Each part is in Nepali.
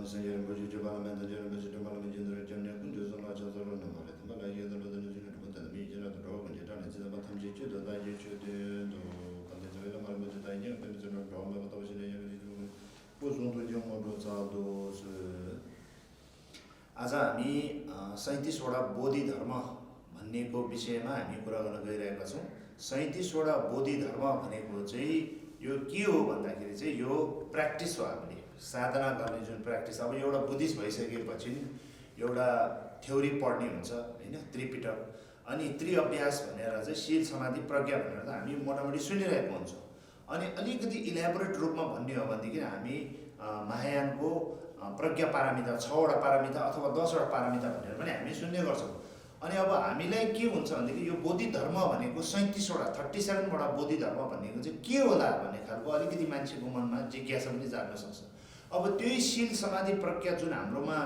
Senhor, Boji, Jabala, the General, Jabala, General, General, Kunduz, and Rajas, or Namala, the Malaya, the General, the Media, the Dog, and the Talents, the Batam Jitu, the Diet, the Kandazavilla, Marmot, the Daniel, the General, the Those आज हामी 37 वटा बोधि धर्म भन्नेको विषयमा हामी कुरा गर्न गइरहेका छौं। 37 वटा बोधि धर्म भनेको चाहिँ यो के हो भन्दाखेरि चाहिँ यो प्र्याक्टिस हो, हामीले साधना गर्ने जुन प्र्याक्टिस। अब एउटा बुद्धिस्ट भइसकेपछि एउटा थ्योरी पढ्ने हुन्छ हैन, त्रिपिटक अनि त्रिअभ्यास भनेर चाहिँ शील समाधि प्रज्ञा भनेर त हामी मोटामोटी सुनिरहेको हुन्छौं। अनि अलिकति इलाबोरेट रूपमा भन्ने हो भनेदेखि हामी महायानको प्रज्ञा पारमिता 6 वटा पारमिता अथवा 10 वटा पारमिता भनेर पनि हामी सुन्ने गर्छौं। अनि अब हामीलाई के हुन्छ भनेदेखि यो बोधि धर्म भनेको 37 वटा 37 वटा बोधि धर्म भनेको चाहिँ के होला भन्ने खालको अलिकति मान्छेको मनमा जिज्ञासा पनि जाग्न सक्छ। अब त्यही शील समाधि प्रज्ञा जुन हाम्रोमा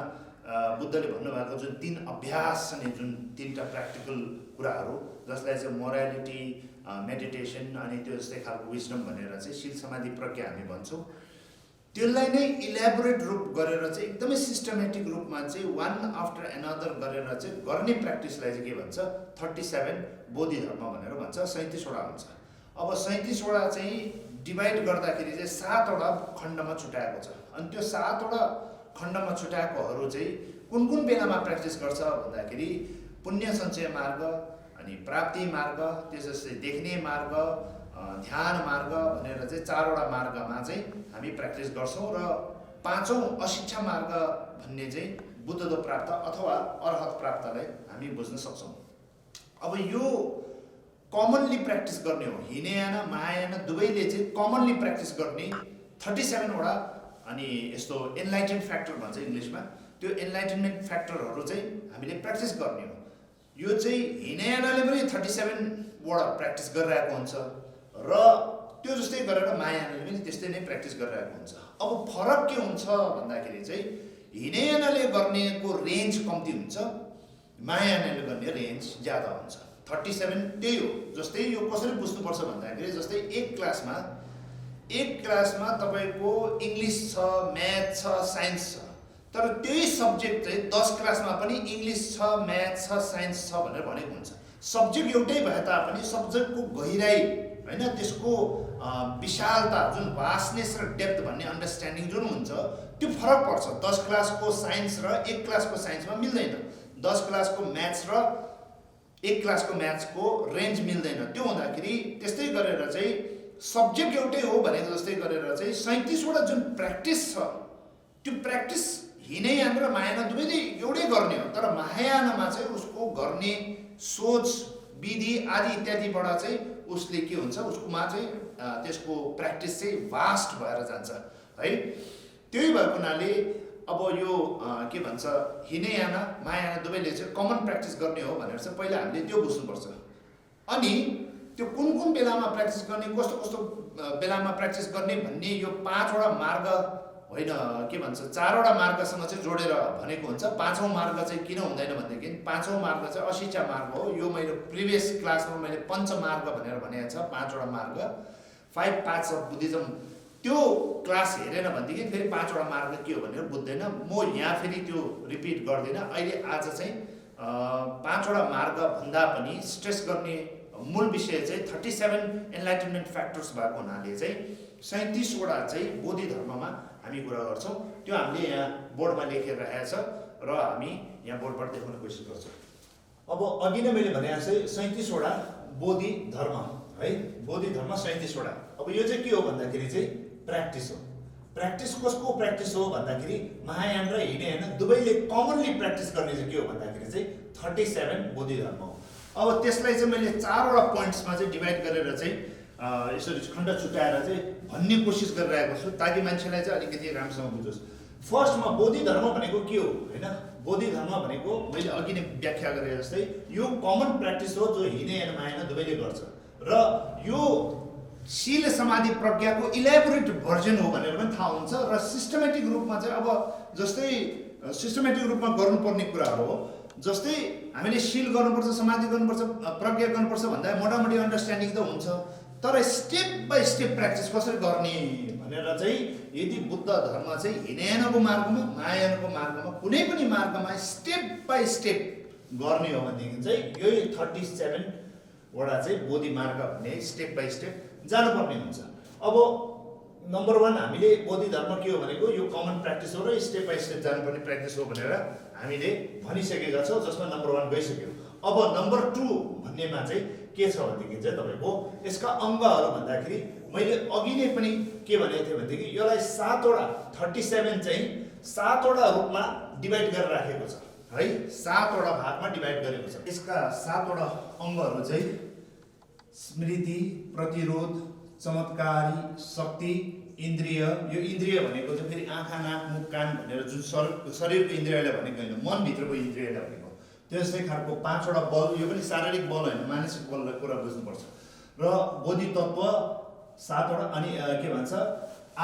बुद्धले भन्नुभएको जुन 3 अभ्यास छन्, जुन 3टा प्र्याक्टिकल कुराहरू जसलाई चाहिँ मोरालिटी, मेडिटेसन अनि त्यो जस्तै खालको विजडम भनेर चाहिँ शील समाधि प्रज्ञा हामी भन्छौं। त्यसलाई नै इलाबोरेट रूप गरेर चाहिँ एकदमै सिस्टमेटिक रूपमा चाहिँ वान आफ्टर एनदर गरेर चाहिँ गर्ने प्र्याक्टिसलाई चाहिँ के भन्छ 37 बोधि धर्म भनेर भन्छ। 37 वटा हुन्छ। अब 37 वटा चाहिँ डिभाइड गर्दाखेरि चाहिँ 7 वटा खण्डमा छुट्याएको छ। अनि त्यो 7 वटा खण्डमा छुट्याएकोहरू चाहिँ कुन कुन बेलामा प्र्याक्टिस गर्छ भन्दाखेरि पुण्य सञ्चय मार्ग, अनि प्राप्ति मार्ग, त्यसपछि देख्ने मार्ग, ध्यान मार्ग भनेर चाहिँ 4 वटा मार्गमा चाहिँ हामी प्र्याक्टिस गर्छौं। र 5औं अशिक्षा मार्ग भन्ने चाहिँ बुद्धत्व प्राप्त अथवा अरहत प्राप्तलाई हामी बुझ्न सक्छौं। अब यो कमनली प्र्याक्टिस गर्ने हो। हिनयाना महायाना दुवैले चाहिँ कमनली प्र्याक्टिस गर्ने 37 वटा अनि यस्तो एनलाइटेन्ड फ्याक्टर भन्छ इङ्ग्लिशमा, त्यो एनलाइटेनमेन्ट फ्याक्टरहरू चाहिँ हामीले प्र्याक्टिस गर्ने हो। यो चाहिँ हिनयानाले पनि 37 वटा प्र्याक्टिस गरिरहेको हुन्छ र त्यो जस्तै गरेर महायानाले पनि त्यस्तै नै प्र्याक्टिस गरिरहेको हुन्छ। अब फरक के हुन्छ भन्दाखेरि चाहिँ हिनयानाले गर्नेको रेन्ज कम्ती हुन्छ, महायानाले गर्ने रेन्ज ज्यादा हुन्छ। 37 त्यही हो। जस्तै यो कसरी बुझ्नुपर्छ भन्दाखेरि जस्तै एक क्लासमा तपाईको इङ्ग्लिश छ, म्याथ छ, साइन्स छ, तर त्यही सब्जेक्ट चाहिँ 10 क्लासमा पनि इङ्ग्लिश छ, म्याथ छ, साइन्स छ भनेर भनेको हुन्छ। सब्जेक्ट एउटै भए तापनि सब्जेक्टको गहिराई हैन, त्यसको विशालता जुन वास्टनेस र डेप्थ भन्ने अन्डरस्ट्यान्डिङ जुन हुन्छ त्यो फरक पर्छ। 10 क्लासको साइन्स र 1 क्लासको साइन्समा मिल्दैन। 10 क्लासको म्याथ्स र 1 क्लासको म्याथ्सको रेन्ज मिल्दैन। त्यो हुँदाखेरि त्यस्तै गरेर चाहिँ सब्जेक्ट एउटै हो भनेको जस्तै गरेर चाहिँ 37 वटा जुन प्र्याक्टिस छ त्यो प्र्याक्टिस हिनयाना र महायाना दुवैले एउटै गर्ने हो। तर महायानामा चाहिँ उसको गर्ने सोच, विधि आदि इत्यादिबाट चाहिँ उसले के हुन्छ, उसकोमा चाहिँ त्यसको प्र्याक्टिस चाहिँ वास्ट भएर जान्छ है। त्यही भएको हुनाले अब यो के भन्छ हिनयाना महायाना दुवैले चाहिँ कमन प्र्याक्टिस गर्ने हो भनेर चाहिँ पहिला हामीले त्यो बुझ्नुपर्छ। अनि त्यो कुन कुन बेलामा प्र्याक्टिस गर्ने, कस्तो कस्तो बेलामा प्र्याक्टिस गर्ने भन्ने यो 5 वटा मार्ग होइन, के भन्छ 4 वटा मार्गसँग चाहिँ जोडेर भनेको हुन्छ। 5औं मार्ग चाहिँ किन हुँदैन भनेदेखि 5औं मार्ग चाहिँ अशिक्षा मार्ग हो। यो मैले प्रिभियस क्लासमा मैले पञ्च मार्ग भनेर भनेको छ। 5 वटा मार्ग 5 पाथ्स अफ बुद्धिज्म, त्यो क्लास हेरेन भनेदेखि फेरि 5 वटा मार्ग के हो भनेर बुझ्दैन। म यहाँ फेरि त्यो रिपिट गर्दिन। अहिले आज चाहिँ 5 वटा मार्ग भन्दा पनि स्ट्रेस गर्ने मूल विषय चाहिँ 37 एनलाइटनमेन्ट फ्याक्टर्स भएको हुनाले चाहिँ 37 वटा चाहिँ बोधि धर्ममा हामी कुरा गर्छौं। त्यो हामीले यहाँ बोर्डमा लेखेर राखेको छ र हामी यहाँ बोर्डबाट देखाउने कोसिस गर्छौं। अब अघि नै मैले भने जस्तै 37 वटा बोधि धर्म है, बोधि धर्म 37 वटा। अब यो चाहिँ के हो भन्दाखेरि चाहिँ प्र्याक्टिस हो। प्र्याक्टिस कसको प्र्याक्टिस हो भन्दाखेरि महायान र हिनयाना दुवैले कमनली प्र्याक्टिस गर्ने चाहिँ के हो भन्दाखेरि चाहिँ 37 बोधि धर्म हो। अब त्यसलाई चाहिँ मैले 4 वटा पोइन्ट्समा चाहिँ डिभाइड गरेर चाहिँ यसरी खण्ड छुट्याएर चाहिँ भन्ने कोसिस गरिरहेको छु ताकि मान्छेलाई चाहिँ अलिकति राम्रोसँग बुझोस्। फर्स्टमा बोधि धर्म भनेको के हो हैन, बोधि धर्म भनेको मैले अघि नै व्याख्या गरे जस्तै यो कमन प्र्याक्टिस हो जो हिनयाना महायाना दुवैले गर्छ र यो शील समाधि प्रज्ञाको इलाबोरेट भर्जन हो भनेर पनि थाहा हुन्छ। र सिस्टमेटिक रूपमा चाहिँ अब जस्तै सिस्टमेटिक रूपमा गर्नुपर्ने कुराहरू हो। जस्तै हामीले शील गर्नुपर्छ, समाधि गर्नुपर्छ, प्रज्ञा गर्नुपर्छ भन्दा मोटामोटी अन्डरस्ट्यान्डिङ त हुन्छ। तर स्टेप बाई स्टेप प्र्याक्टिस कसरी गर्ने भनेर चाहिँ यदि बुद्ध धर्म चाहिँ हिनयानको मार्गमा महायानको मार्गमा कुनै पनि मार्गमा स्टेप बाई स्टेप गर्ने हो भनेदेखि चाहिँ यही 37 वटा चाहिँ बोधि मार्ग भन्ने स्टेप बाई स्टेप जानुपर्ने हुन्छ। अब नम्बर 1 हामीले बोधि धर्म के हो भनेको यो कमन प्र्याक्टिस हो र स्टेप बाई स्टेप जानुपर्ने प्र्याक्टिस हो भनेर हामीले भनिसकेका छौँ, जसमा नम्बर 1 गइसक्यो। अब नम्बर 2 भन्नेमा चाहिँ के छ भनेदेखि चाहिँ तपाईँको यसका अङ्गहरू भन्दाखेरि मैले अघि नै पनि के भनेको थिएँ भनेदेखि यसलाई 7 वटा 37 चाहिँ 7 वटा रूपमा डिभाइड गरेर राखेको छ है, 7 वटा भागमा डिभाइड गरेको छ। यसका 7 वटा अङ्गहरू चाहिँ स्मृति, प्रतिरोध, चमत्कारी, शक्ति, इन्द्रिय। यो इन्द्रिय भनेको चाहिँ फेरि आँखा, नाक, मुख, कान भनेर जुन शरीरको इन्द्रियलाई भनेको होइन, मनभित्रको इन्द्रियलाई भनेको। त्यस्तै खालको 5 वटा बल, यो पनि शारीरिक बल होइन, मानसिक बललाई कुरा बुझ्नुपर्छ। र बोधि तत्त्व 7 वटा। अनि के भन्छ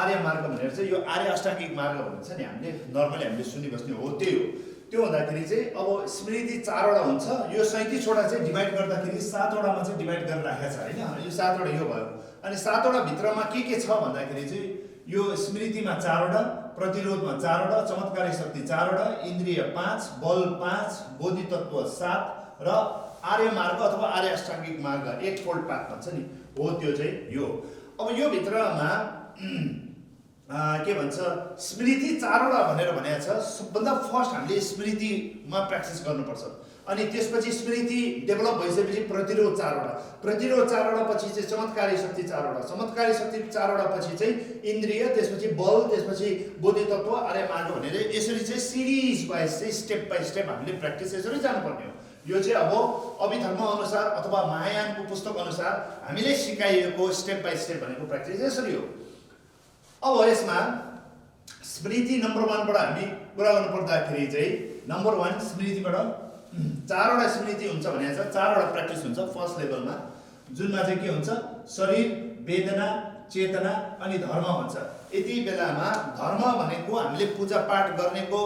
आर्य मार्ग भनेर चाहिँ यो आर्य अष्टाङ्गिक मार्ग भन्छ नि, हामीले नर्मली हामीले सुनिबस्ने हो, त्यही हो। त्यो हुँदाखेरि चाहिँ अब स्मृति 4 वटा हुन्छ, यो 37 वटा चाहिँ डिभाइड गर्दाखेरि 7 वटामा चाहिँ डिभाइड गरेर राखेको छ होइन, यो 7 वटा यो भयो। अनि 7 वटा भित्रमा के छ भन्दाखेरि चाहिँ यो स्मृतिमा 4 वटा, प्रतिरोधमा 4 वटा, चमत्कारी शक्ति 4 वटा, इन्द्रिय 5, बल 5, बोधि तत्त्व 7 र आर्य मार्ग अथवा आर्य अष्टाङ्गिक मार्ग 1 फोल्ड पाथ भन्छ नि, हो त्यो चाहिँ यो। अब यो भित्रमा के भन्छ स्मृति 4 वटा भनेर भनेको छ। सबभन्दा फर्स्ट हामीले स्मृतिमा प्र्याक्टिस गर्नुपर्छ। अनि त्यसपछि स्मृति डेभलप भइसकेपछि प्रतिरोध 4 वटा, प्रतिरोध 4 वटा पछि चाहिँ चमत्कारी शक्ति 4 वटा, चमत्कारी शक्ति 4 वटा पछि चाहिँ इन्द्रिय, त्यसपछि बल, त्यसपछि बोधि तत्त्व, आर्य मार्ग भनेर यसरी चाहिँ सिरिज वाइज चाहिँ स्टेप बाई स्टेप हामीले प्र्याक्टिस यसरी जानुपर्ने हो। यो चाहिँ अब अभिधर्म अनुसार अथवा महायानको पुस्तक अनुसार हामीले सिकाइएको स्टेप बाई स्टेप भनेको प्र्याक्टिस यसरी हो। अब यसमा स्मृति नम्बर 1 बाट हामी कुरा गर्नु पर्दाखेरि चाहिँ नम्बर 1 स्मृतिबाट 4 वटा स्मृति हुन्छ भनेको छ, 4 वटा प्र्याक्टिस हुन्छ फर्स्ट लेभलमा, जुनमा चाहिँ के हुन्छ शरीर, वेदना, चेतना अनि धर्म भन्छ। यति बेलामा धर्म भनेको हामीले पूजा पाठ गर्नेको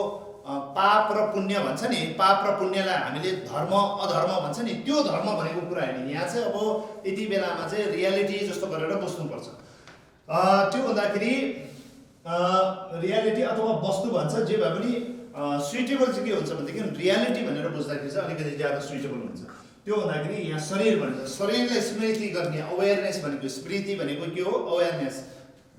पाप र पुण्य भन्छ नि, पाप र पुण्यलाई हामीले धर्म अधर्म भन्छ नि, त्यो धर्म भनेको कुरा होइन। यहाँ चाहिँ अब यति बेलामा चाहिँ रियालिटी जस्तो गरेर बस्नुपर्छ। त्यो भन्दाखेरि रियालिटी अथवा वस्तु भन्छ, जे भए पनि सुइटेबल चाहिँ के हुन्छ भनेदेखि रियालिटी भनेर बुझ्दाखेरि चाहिँ अलिकति ज्यादा सुइटेबल हुन्छ। त्यो भन्दाखेरि यहाँ शरीर भन्छ, शरीरलाई स्मृति गर्ने, अवेरनेस भनेको, स्मृति भनेको के हो अवेरनेस,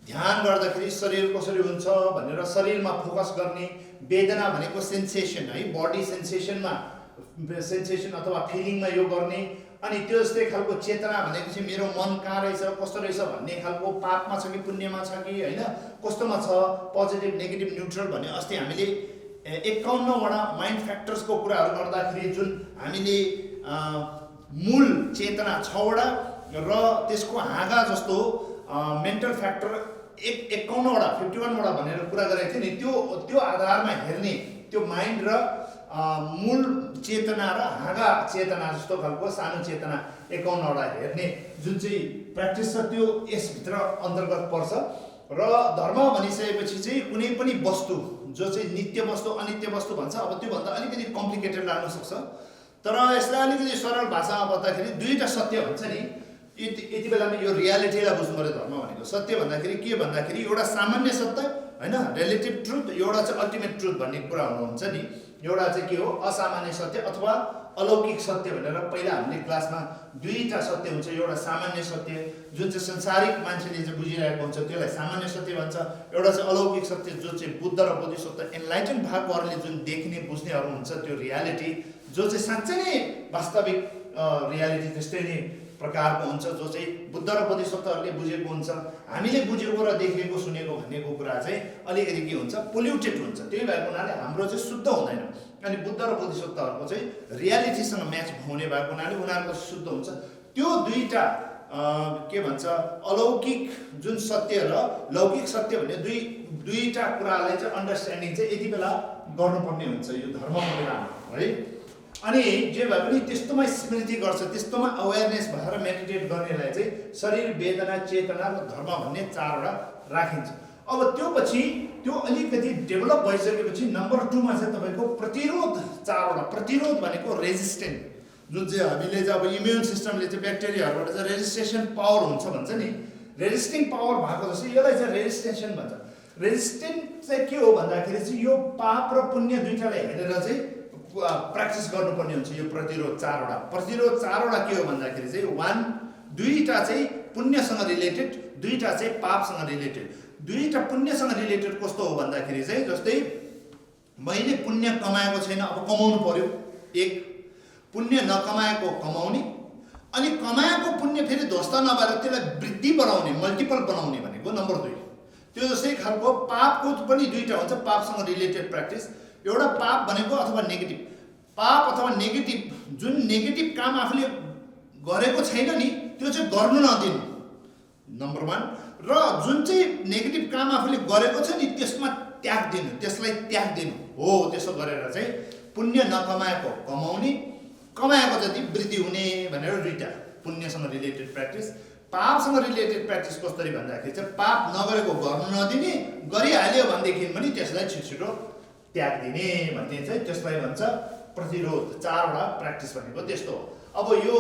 ध्यान गर्दाखेरि शरीर कसरी हुन्छ भनेर शरीरमा फोकस गर्ने। वेदना भनेको सेन्सेसन है, बडी सेन्सेसनमा सेन्सेसन अथवा फिलिङमा यो गर्ने। अनि त्यो जस्तै खालको चेतना भनेको चाहिँ मेरो मन कहाँ रहेछ, कस्तो रहेछ भन्ने खालको, पापमा छ कि पुण्यमा छ कि होइन, कस्तोमा छ, पोजिटिभ नेगेटिभ न्युट्रल भन्ने। अस्ति हामीले 51 वटा माइन्ड फ्याक्टर्सको कुराहरू गर्दाखेरि जुन हामीले मूल चेतना 6 वटा र त्यसको हाँगा जस्तो मेन्टल फ्याक्टर 51 वटा 51 वटा भनेर कुरा गरेको थियो नि, त्यो आधारमा हेर्ने, त्यो माइन्ड र मूल चेतना र हाँगा चेतना जस्तो खालको सानो चेतना 51 वटा हेर्ने जुन चाहिँ प्र्याक्टिस छ त्यो यसभित्र अन्तर्गत पर्छ। र धर्म भनिसकेपछि चाहिँ कुनै पनि वस्तु जो चाहिँ नित्य वस्तु अनित्य वस्तु भन्छ, अब त्योभन्दा अलिकति कम्प्लिकेटेड लाग्न सक्छ, तर यसलाई अलिकति सरल भाषामा बताउँदाखेरि 2टा सत्य भन्छ नि। यति बेलामा यो रियालिटीलाई बुझ्नु पर्यो। धर्म भनेको सत्य भन्दाखेरि के भन्दाखेरि एउटा सामान्य सत्य होइन, रिलेटिभ ट्रुथ, एउटा चाहिँ अल्टिमेट ट्रुथ भन्ने कुरा हुन्छ नि। एउटा चाहिँ के हो असामान्य सत्य अथवा अलौकिक सत्य भनेर पहिला हामीले क्लासमा 2टा सत्य हुन्छ। एउटा सामान्य सत्य जुन चाहिँ संसारिक मान्छेले चाहिँ बुझिरहेको हुन्छ त्यसलाई सामान्य सत्य भन्छ। एउटा चाहिँ अलौकिक सत्य जो चाहिँ बुद्ध र बोधिसत्व एनलाइटन भएकोहरूले जुन देख्ने बुझ्नेहरू हुन्छ, त्यो रियालिटी जो चाहिँ साँच्चै नै वास्तविक रियालिटी त्यस्तै नै प्रकारको हुन्छ, जो चाहिँ बुद्ध र बोधिसत्वहरूले बुझेको हुन्छ। हामीले बुझेको र देखेको सुनेको भन्नेको कुरा चाहिँ अलिकति के हुन्छ पोल्युटेड हुन्छ। त्यही भएको हुनाले हाम्रो चाहिँ शुद्ध हुँदैन। अनि बुद्ध र बोधिसत्वहरूको चाहिँ रियालिटीसँग म्याच हुने भएको हुनाले उनीहरूको शुद्ध हुन्छ। त्यो 2टा के भन्छ अलौकिक जुन सत्य र लौकिक सत्य भन्ने दुईटा कुरालाई चाहिँ अन्डरस्ट्यान्डिङ चाहिँ यति बेला गर्नुपर्ने हुन्छ यो धर्म बेलामा है। अनि जे भए पनि त्यस्तोमा स्मृति गर्छ, त्यस्तोमा अवेरनेस भएर मेडिटेट गर्नेलाई चाहिँ शरीर, वेदना, चेतना र धर्म भन्ने 4 वटा राखिन्छ। अब त्यो पछि त्यो अलिकति डेभलप भइसकेपछि नम्बर 2 मा चाहिँ तपाईँको प्रतिरोध 4 वटा। प्रतिरोध भनेको रेजिस्टेन्ट, जुन चाहिँ हामीले चाहिँ अब इम्युन सिस्टमले चाहिँ ब्याक्टेरियाहरूबाट चाहिँ रेजिस्ट्रेसन पावर हुन्छ भन्छ नि, रेजिस्टिङ पावर भएको जस्तो यसलाई चाहिँ रेजिस्ट्रेसन भन्छ। रेजिस्टेन्ट चाहिँ के हो भन्दाखेरि चाहिँ यो पाप र पुण्य दुईटालाई हेरेर चाहिँ प्र्याक्टिस गर्नुपर्ने हुन्छ। यो प्रतिरोध चारवटा के हो भन्दाखेरि चाहिँ दुईटा चाहिँ पुण्यसँग रिलेटेड, दुईटा चाहिँ पापसँग रिलेटेड। दुईटा पुण्यसँग रिलेटेड कस्तो हो भन्दाखेरि चाहिँ जस्तै मैले पुण्य कमाएको छैन, अब कमाउनु पर्यो, एक पुण्य नकमाएको कमाउने, अनि कमाएको पुण्य फेरि ध्वस्त नभएर त्यसलाई वृद्धि बढाउने, मल्टिपल बनाउने भनेको नम्बर 2। त्यो जस्तै खालको पापको पनि दुईटा हुन्छ, पापसँग रिलेटेड प्र्याक्टिस। एउटा पाप भनेको अथवा नेगेटिभ पाप अथवा नेगेटिभ, जुन नेगेटिभ काम आफूले गरेको छैन नि त्यो चाहिँ गर्नु नदिनु, नम्बर 1। र जुन चाहिँ नेगेटिभ काम आफूले गरेको छ नि त्यसमा त्याग दिनु, त्यसलाई त्याग दिनु हो। त्यसो गरेर चाहिँ पुण्य नकमाएको कमाउने, कमाएको जति वृद्धि हुने भनेर दुईटा पुण्यसँग रिलेटेड प्र्याक्टिस। पापसँग रिलेटेड प्र्याक्टिस कसरी भन्दाखेरि चाहिँ पाप नगरेको गर्नु नदिने, गरिहाल्यो भनेदेखि पनि त्यसलाई छिटो त्याग दिने भन्ने चाहिँ त्यसलाई भन्छ प्रतिरोध। 4वटा प्र्याक्टिस भनेको त्यस्तो हो। अब यो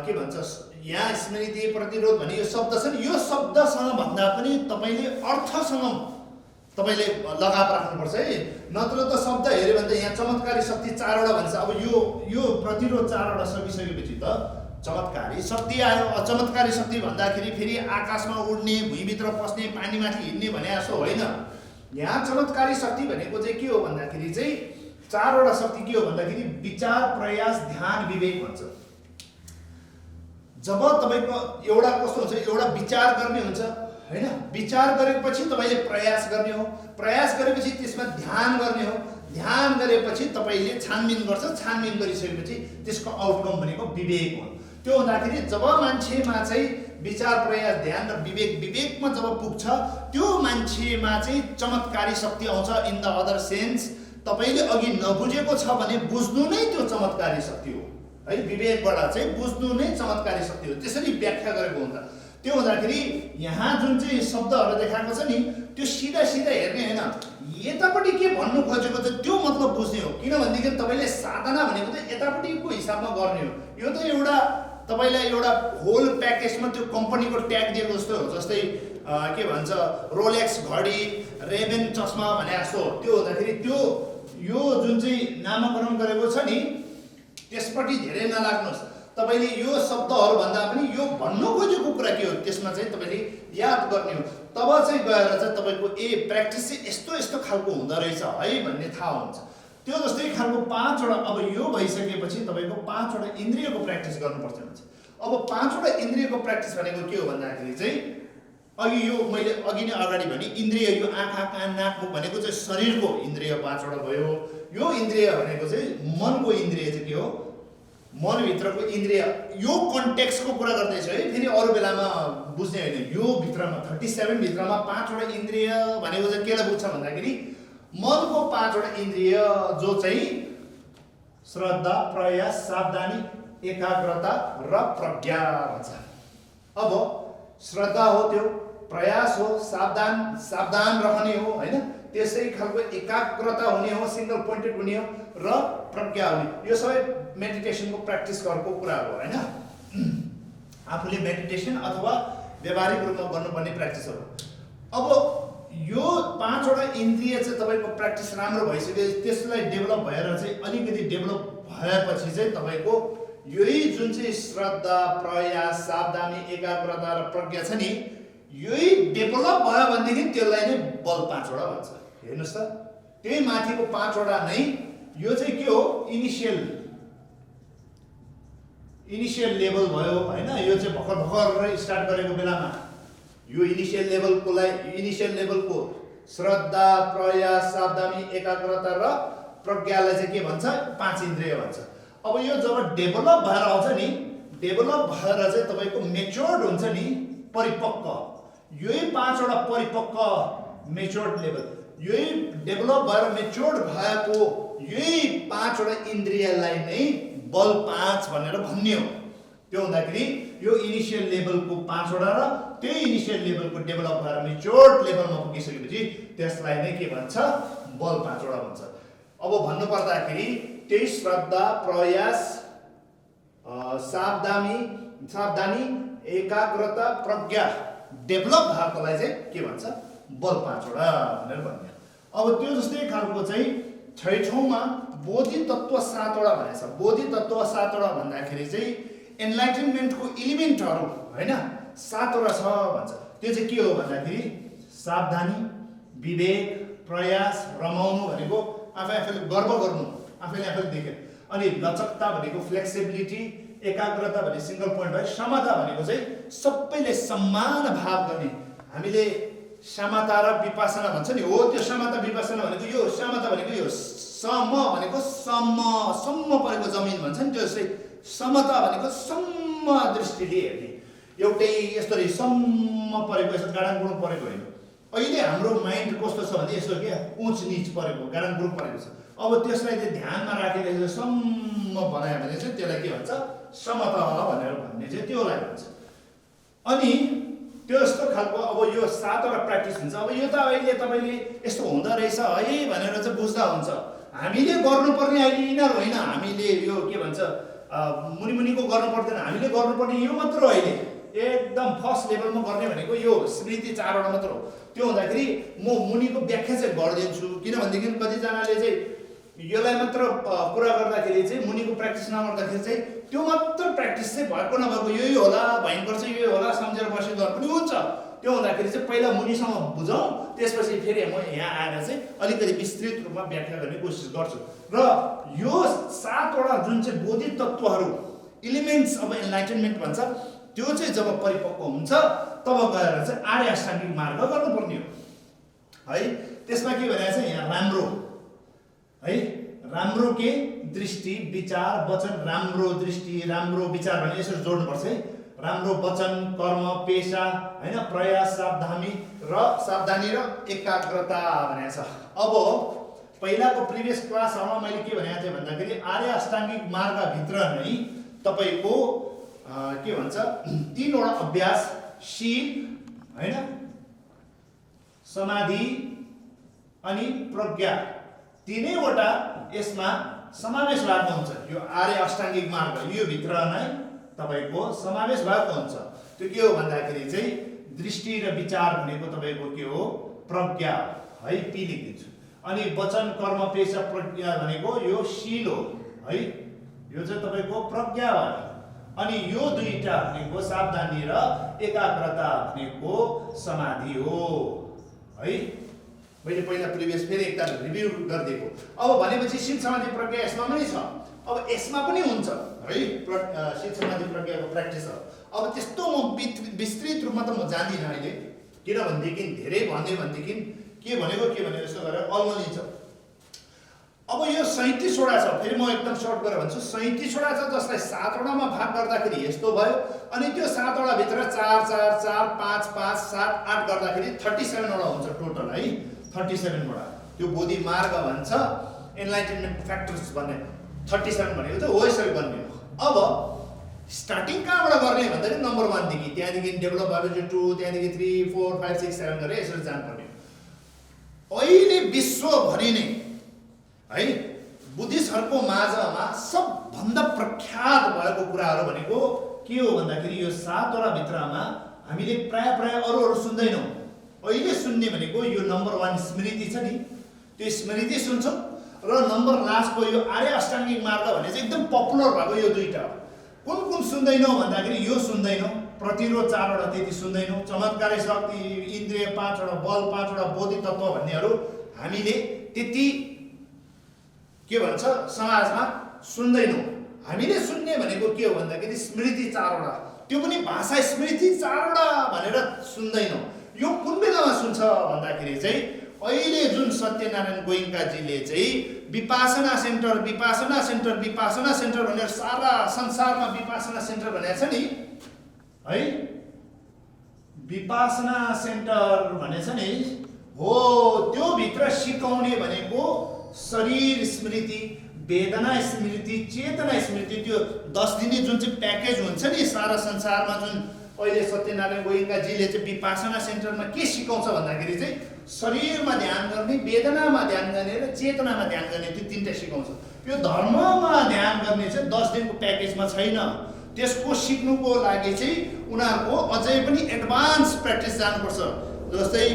के भन्छ यहाँ स्मृति प्रतिरोध भन्ने यो शब्द छ नि, यो शब्दसँग भन्दा पनि तपाईँले अर्थसँग तपाईँले लगाव राख्नुपर्छ है। नत्र त शब्द हेऱ्यो भने त यहाँ चमत्कारी शक्ति 4वटा भन्छ। अब यो प्रतिरोध 4वटा सकिसकेपछि त चमत्कारी शक्ति आयो। चमत्कारी शक्ति भन्दाखेरि फेरि आकाशमा उड्ने, भुइँभित्र पस्ने, पानीमाथि हिँड्ने भने जस्तो होइन। यहाँ चमत्कारी शक्ति भनेको चाहिँ के हो भन्दाखेरि चाहिँ 4वटा शक्ति के हो भन्दाखेरि विचार, प्रयास, ध्यान, विवेक भन्छ। जब तपाईँको एउटा कस्तो हुन्छ, एउटा विचार गर्ने हुन्छ हैन, विचार गरेपछि तपाईँले प्रयास गर्ने हो, प्रयास गरेपछि त्यसमा ध्यान गर्ने हो, ध्यान गरेपछि तपाईँले छानबिन गर्छ, छानबिन गरिसकेपछि त्यसको आउटकम भनेको विवेक हो। त्यो हुँदाखेरि जब मान्छेमा चाहिँ विचार, प्रयास, ध्यान र विवेकमा जब पुग्छ त्यो मान्छेमा चाहिँ चमत्कारी शक्ति आउँछ। इन द अदर सेन्स तपाईँले अघि नबुझेको छ भने बुझ्नु नै त्यो चमत्कारी शक्ति हो है। विवेकबाट चाहिँ बुझ्नु नै चमत्कारी शक्ति हो, त्यसरी व्याख्या गरेको हुन्छ। त्यो हुँदाखेरि यहाँ जुन चाहिँ शब्दहरू देखाएको छ नि त्यो सिधा हेर्ने होइन, यतापट्टि के भन्नु खोजेको छ त्यो मतलब बुझ्ने हो। किनभनेदेखि तपाईँले साधना भनेको चाहिँ यतापट्टिको हिसाबमा गर्ने हो। यो त एउटा तपाईँलाई एउटा होल प्याकेजमा त्यो कम्पनीको ट्याग दिएको जस्तो हो। जस्तै के भन्छ रोलेक्स घडी, रेबेन चस्मा भने जस्तो हो। त्यो हुँदाखेरि त्यो यो जुन चाहिँ नामाकरण गरेको छ नि त्यसपट्टि धेरै नलाग्नुहोस्। तपाईँले यो शब्दहरू भन्दा पनि यो भन्नु खोजेको कुरा के हो त्यसमा चाहिँ तपाईँले याद गर्ने हो। तब चाहिँ गएर चाहिँ तपाईँको प्र्याक्टिस चाहिँ यस्तो खालको हुँदो रहेछ है भन्ने थाहा हुन्छ। त्यो जस्तै खालको 5वटा, अब यो भइसकेपछि तपाईँको 5वटा इन्द्रियको प्र्याक्टिस गर्नुपर्छ हुन्छ। अब 5वटा इन्द्रियको प्र्याक्टिस भनेको के हो भन्दाखेरि चाहिँ अघि यो मैले अघि नै अगाडि भने इन्द्रिय, यो आँखा, कान, नाक, मुख भनेको चाहिँ शरीरको इन्द्रिय 5वटा भयो। यो इन्द्रिय भनेको चाहिँ मनको इन्द्रिय चाहिँ के हो, मनभित्रको इन्द्रिय। यो कन्टेक्स्टको कुरा गर्दैछ है, फेरि अरू बेलामा बुझ्ने होइन। यो भित्रमा 37 भित्रमा 5वटा इन्द्रिय भनेको चाहिँ केलाई बुझ्छ भन्दाखेरि मनको 5वटा इन्द्रिय जो चाहिँ श्रद्धा, प्रयास, सावधानी, एकाग्रता र प्रज्ञा भन्छ। अब श्रद्धा हो, त्यो प्रयास हो, सावधान रहने हो हैन, त्यसै खालको एकाग्रता हुने हो, सिंगल पोइन्टेड हुने हो र प्रज्ञा हुने। यो सबै मेडिटेसनको प्र्याक्टिस गरेको कुराहरू हो हैन। आफूले मेडिटेसन अथवा व्यावहारिक रूपमा गर्नुपर्ने प्र्याक्टिसहरू। अब यो 5वटा इन्द्रिय चाहिँ तपाईँको प्र्याक्टिस राम्रो भइसक्यो, त्यसलाई डेभलप भएर चाहिँ अलिकति डेभलप भएपछि चाहिँ तपाईँको यही जुन चाहिँ श्रद्धा, प्रयास, सावधानी, एकाग्रता र प्रज्ञा छ नि यही डेभलप भयो भनेदेखि त्यसलाई नै बल 5वटा भन्छ। हेर्नुहोस् त, त्यही माथिको 5वटा नै यो चाहिँ के हो, इनिसियल लेभल भयो हैन। यो चाहिँ भर्खर स्टार्ट गरेको बेलामा यो इनिसियल लेभलको श्रद्धा, प्रयास, सावधानी, एकाग्रता र प्रज्ञालाई चाहिँ के भन्छ, 5 इन्द्रिय भन्छ। अब यो जब डेभलप भएर आउँछ नि, डेभलप भएर चाहिँ तपाईँको मेच्योर्ड हुन्छ नि, परिपक्व, यही 5वटा परिपक्व मेच्योर्ड लेभल, यही डेभलप भएर मेच्योर्ड भएको यही 5वटा इन्द्रियलाई नै बल 5 भनेर भन्ने हो। त्यो हुँदाखेरि यो इनिसियल लेभलको 5वटा र त्यही इनिसियल लेभलको डेभलप भएर मेच्योर्ड लेभलमा पुगिसकेपछि त्यसलाई नै के भन्छ, बल 5वटा भन्छ। अब भन्नु पर्दाखेरि त्यही श्रद्धा, प्रयास, सावधानी एकाग्रता प्रज्ञा डेभलप भएकोलाई चाहिँ के भन्छ बल 5 वटा भनेर भन्ने। अब त्यो जस्तै खालको चाहिँ 6औँमा बोधि तत्व 7 वटा भनेछ। बोधि तत्व 7 वटा भन्दाखेरि चाहिँ एनलाइटनमेन्टको एलिमेन्टहरू हैन 7 वटा छ भन्छ। त्यो चाहिँ के हो भन्दाखेरि सावधानी, विवेक, प्रयास, रमाउनु भनेको आफैले गर्व गर्नु, आफैले देखे। अनि लचकता भनेको फ्लेक्सिबिलिटी, एकाग्रता भने सिंगल पोइन्ट भयो। समता भनेको चाहिँ सबैले समान भाव गर्ने। हामीले समता र विपसना भन्छ नि, हो त्यो समता विपसना भनेको यो समता भनेको यो सम भनेको सम्म परेको जमिन भन्छ नि, त्यो चाहिँ समता भनेको सम्म दृष्टिले हेर्ने, एउटै यसरी सम्म परेको यस्तो गाडाङगुडुङ परेको होइन। अहिले हाम्रो माइन्ड कस्तो छ भने यसो के उच निच परेको गाडाङगुडुङ परेको छ। अब त्यसलाई चाहिँ ध्यानमा राखेर यसो सम्म बनायो भने चाहिँ त्यसलाई के भन्छ समता भनेर भन्ने चाहिँ त्यसलाई भन्छ। अनि त्यो यस्तो खालको अब यो 7 वटा प्र्याक्टिस हुन्छ। अब यो त अहिले तपाईँले यस्तो हुँदो रहेछ है भनेर चाहिँ बुझ्दा हुन्छ। हामीले गर्नुपर्ने अहिले यिनीहरू होइन, हामीले यो के भन्छ मुनिको गर्नु पर्दैन, हामीले गर्नुपर्ने यो मात्र हो। अहिले एकदम फर्स्ट लेभलमा गर्ने भनेको यो स्मृति 4 वटा मात्र हो। त्यो हुँदाखेरि म मुनिको व्याख्या चाहिँ गरिदिन्छु, किनभनेदेखि कतिजनाले चाहिँ यसलाई मात्र कुरा गर्दाखेरि चाहिँ मुनिको प्र्याक्टिस नगर्दाखेरि चाहिँ त्यो मात्र प्र्याक्टिस चाहिँ भएको नभएको यही होला, भयङ्कर चाहिँ यही होला सम्झेर बसेर पनि हुन्छ। त्यो हुँदाखेरि चाहिँ पहिला मुनिसँग बुझौँ, त्यसपछि फेरि म यहाँ आएर चाहिँ अलिकति विस्तृत रूपमा व्याख्या गर्ने कोसिस गर्छु। र यो 7 वटा जुन चाहिँ बोधित तत्त्वहरू एलिमेन्ट्स अफ एनलाइटनमेन्ट भन्छ, त्यो चाहिँ जब परिपक्व हुन्छ तब गएर चाहिँ आर्य अष्टाङ्गिक मार्ग गर्नुपर्ने हो है। त्यसमा के भनेको छ यहाँ राम्रो है, राम्रो के दृष्टि, विचार, वचन, राम्रो दृष्टि, राम्रो विचार भने यसरी जोड्नुपर्छ है। राम्रो वचन, कर्म, पेशा हैन, प्रयास, सावधानी र एकाग्रता भनेको छ। अब पहिलाको प्रिभियस क्लासहरुमा मैले के भनेको थिएँ भन्दाखेरि आर्य अष्टाङ्गिक मार्गभित्र नै तपाईको के भन्छ 3 वटा अभ्यास, शील हैन, समाधि अनि प्रज्ञा, तीनैवटा यसमा समावेश भएको हुन्छ। यो आर्य अष्टाङ्गिक मार्ग यो भित्र नै तपाईको समावेश भएको हुन्छ। त्यो के हो भन्दाखेरि चाहिँ दृष्टि र विचार भनेको तपाईको के हो प्रज्ञा है, पी लेखिदिन्छु। अनि वचन, कर्म, पेशा, प्रज्ञा भनेको यो शील हो है, यो चाहिँ तपाईको प्रज्ञा हो। अनि यो दुईटा भनेको सावधानी र एकाग्रता भनेको समाधि हो है। मैले पहिला प्रिभियस फेरि एकताल रिभ्यु गरिदिएको। अब भनेपछि शील समाधि प्रज्ञा यसमा पनि छ, अब यसमा पनि हुन्छ है। शील समाधि प्रज्ञाको प्र्याक्टिस हो। अब त्यस्तो म विस्तृत रूपमा त म जान्दिनँ अहिले, किनभनेदेखि धेरै भन्यो भनेदेखि के भनेको जस्तो गरेर अल्मलिन्छ। अब यो 37 वटा छ, फेरि म एकदम सर्ट गरेर भन्छु 37 वटा छ, जसलाई 7 वटामा भाग गर्दाखेरि यस्तो भयो। अनि त्यो 7 वटा भित्र 4 4 4 5 5 7 8 गर्दाखेरि 37 वटा हुन्छ टोटल है। 37 वटा त्यो बोधि मार्ग भन्छ, एनलाइटनमेन्ट फ्याक्टर्स भन्ने 37 भनेको चाहिँ हो यसरी बन्ने हो। अब स्टार्टिङ कहाँबाट गर्ने भन्दाखेरि नम्बर 1 देखि, त्यहाँदेखि डेभलप भएपछि 2, त्यहाँदेखि 3 4 5 6 7 गरेर यसरी जानुपर्ने। अहिले विश्वभरि नै है बुद्धिस्टहरूको माझमा सबभन्दा प्रख्यात भएको कुराहरू भनेको के हो भन्दाखेरि यो 7 वटा भित्रमा हामीले प्राय अरू सुन्दैनौँ। अहिले सुन्ने भनेको यो नम्बर 1 स्मृति छ नि, त्यो स्मृति सुन्छौँ र नम्बर लास्टको यो आर्य अष्टाङ्गिक मार्ग भने चाहिँ एकदम पपुलर भएको यो दुईटा हो। कुन सुन्दैनौँ भन्दाखेरि यो सुन्दैनौँ, प्रतिरोध 4 वटा त्यति सुन्दैनौँ, चमत्कारी शक्ति, इन्द्रिय 5 वटा, बल 5 वटा, बोधि तत्व भन्नेहरू हामीले त्यति के भन्छ समाजमा सुन्दैनौँ। हामीले सुन्ने भनेको के हो भन्दाखेरि स्मृति 4 वटा, त्यो पनि भाषा स्मृति 4 वटा भनेर सुन्दैनौँ। यो कुन बेलामा सुन्छ भन्दाखेरि चाहिँ अहिले जुन सत्यनारायण गोइङ्काजीले चाहिँ विपासना सेन्टर भनेर सारा संसारमा विपासना सेन्टर भनेको छ नि है, विपासना सेन्टर भनेछ नि हो, त्यो भित्र सिकाउने भनेको शरीर स्मृति, वेदना स्मृति, चेतना स्मृति, त्यो 10 दिने जुन चाहिँ प्याकेज हुन्छ नि सारा संसारमा, जुन अहिले सत्यनारायण गोइङ्काजीले चाहिँ विपासना सेन्टरमा के सिकाउँछ भन्दाखेरि चाहिँ शरीरमा ध्यान गर्ने, वेदनामा ध्यान गर्ने र चेतनामा ध्यान गर्ने, त्यो तीनटा सिकाउँछ। यो धर्ममा ध्यान गर्ने चाहिँ 10 दिनको प्याकेजमा छैन। त्यसको सिक्नुको लागि चाहिँ उनीहरूको अझै पनि एडभान्स प्र्याक्टिस जानुपर्छ। जस्तै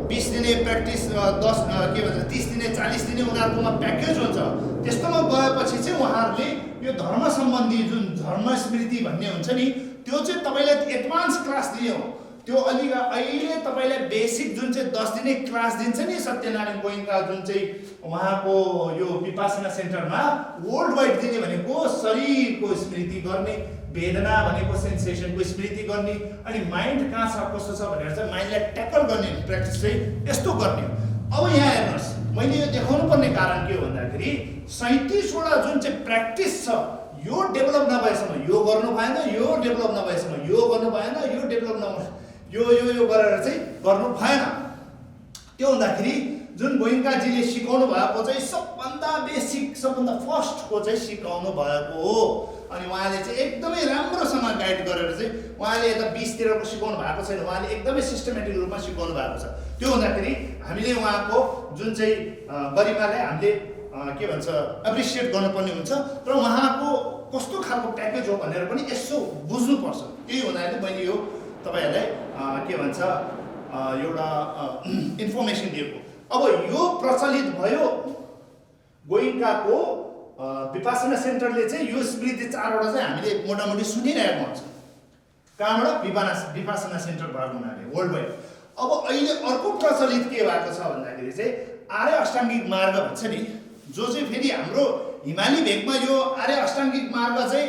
20 दिने प्र्याक्टिस, 30 दिने 40 दिने उनीहरूकोमा प्याकेज हुन्छ। त्यस्तोमा गएपछि चाहिँ उहाँहरूले यो धर्म सम्बन्धी जुन धर्म स्मृति भन्ने हुन्छ नि, त्यो चाहिँ तपाईँलाई एडभान्स क्लास दियो। त्यो अहिले तपाईँलाई बेसिक जुन चाहिँ 10 दिने क्लास दिन्छ नि सत्यनारायण गोइङ्का, जुन चाहिँ उहाँको यो विपासना सेन्टरमा वर्ल्ड वाइड दिने भनेको शरीरको स्मृति गर्ने, वेदना भनेको सेन्सेसनको स्मृति गर्ने, अनि माइन्ड कहाँ छ कस्तो छ भनेर चाहिँ माइन्डलाई ट्याकल गर्ने प्र्याक्टिस चाहिँ यस्तो गर्ने। अब यहाँ हेर्नुहोस्, मैले यो देखाउनु पर्ने कारण के हो भन्दाखेरि 37वटा जुन चाहिँ प्र्याक्टिस छ, यो डेभलप नभएसम्म यो गर्नु भएन, यो डेभलप नभएसम्म यो गर्नु भएन, यो डेभलप नभए यो गरेर चाहिँ गर्नु भएन। त्यो हुँदाखेरि जुन गोइङ्काजीले सिकाउनु भएको चाहिँ सबभन्दा बेसिक, सबभन्दा फर्स्टको चाहिँ सिकाउनु भएको हो। अनि उहाँले चाहिँ एकदमै राम्रोसँग गाइड गरेर चाहिँ उहाँले यता 20तिरको सिकाउनु भएको छैन, उहाँले एकदमै सिस्टमेटिक रूपमा सिकाउनु भएको छ। त्यो हुँदाखेरि हामीले उहाँको जुन चाहिँ गरिमालाई हामीले के भन्छ एप्रिसिएट गर्नुपर्ने हुन्छ र उहाँको कस्तो खालको प्याकेज हो भनेर पनि यसो बुझ्नुपर्छ। त्यही हुँदाखेरि मैले यो तपाईँहरूलाई के भन्छ एउटा इन्फर्मेसन दिएको। अब यो प्रचलित भयो, गोइङ्काको विपासना सेन्टरले चाहिँ यो स्मृति 4वटा चाहिँ हामीले मोटामोटी सुनिरहेको हुन्छ। कहाँबाट? विपासना सेन्टर भएको हुनाले वर्ल्ड वाइड। अब अहिले अर्को प्रचलित के भएको छ भन्दाखेरि चाहिँ आर्य अष्टाङ्गिक मार्ग भन्छ नि, जो चाहिँ फेरि हाम्रो हिमाली भेगमा यो आर्य अष्टाङ्गिक मार्ग चाहिँ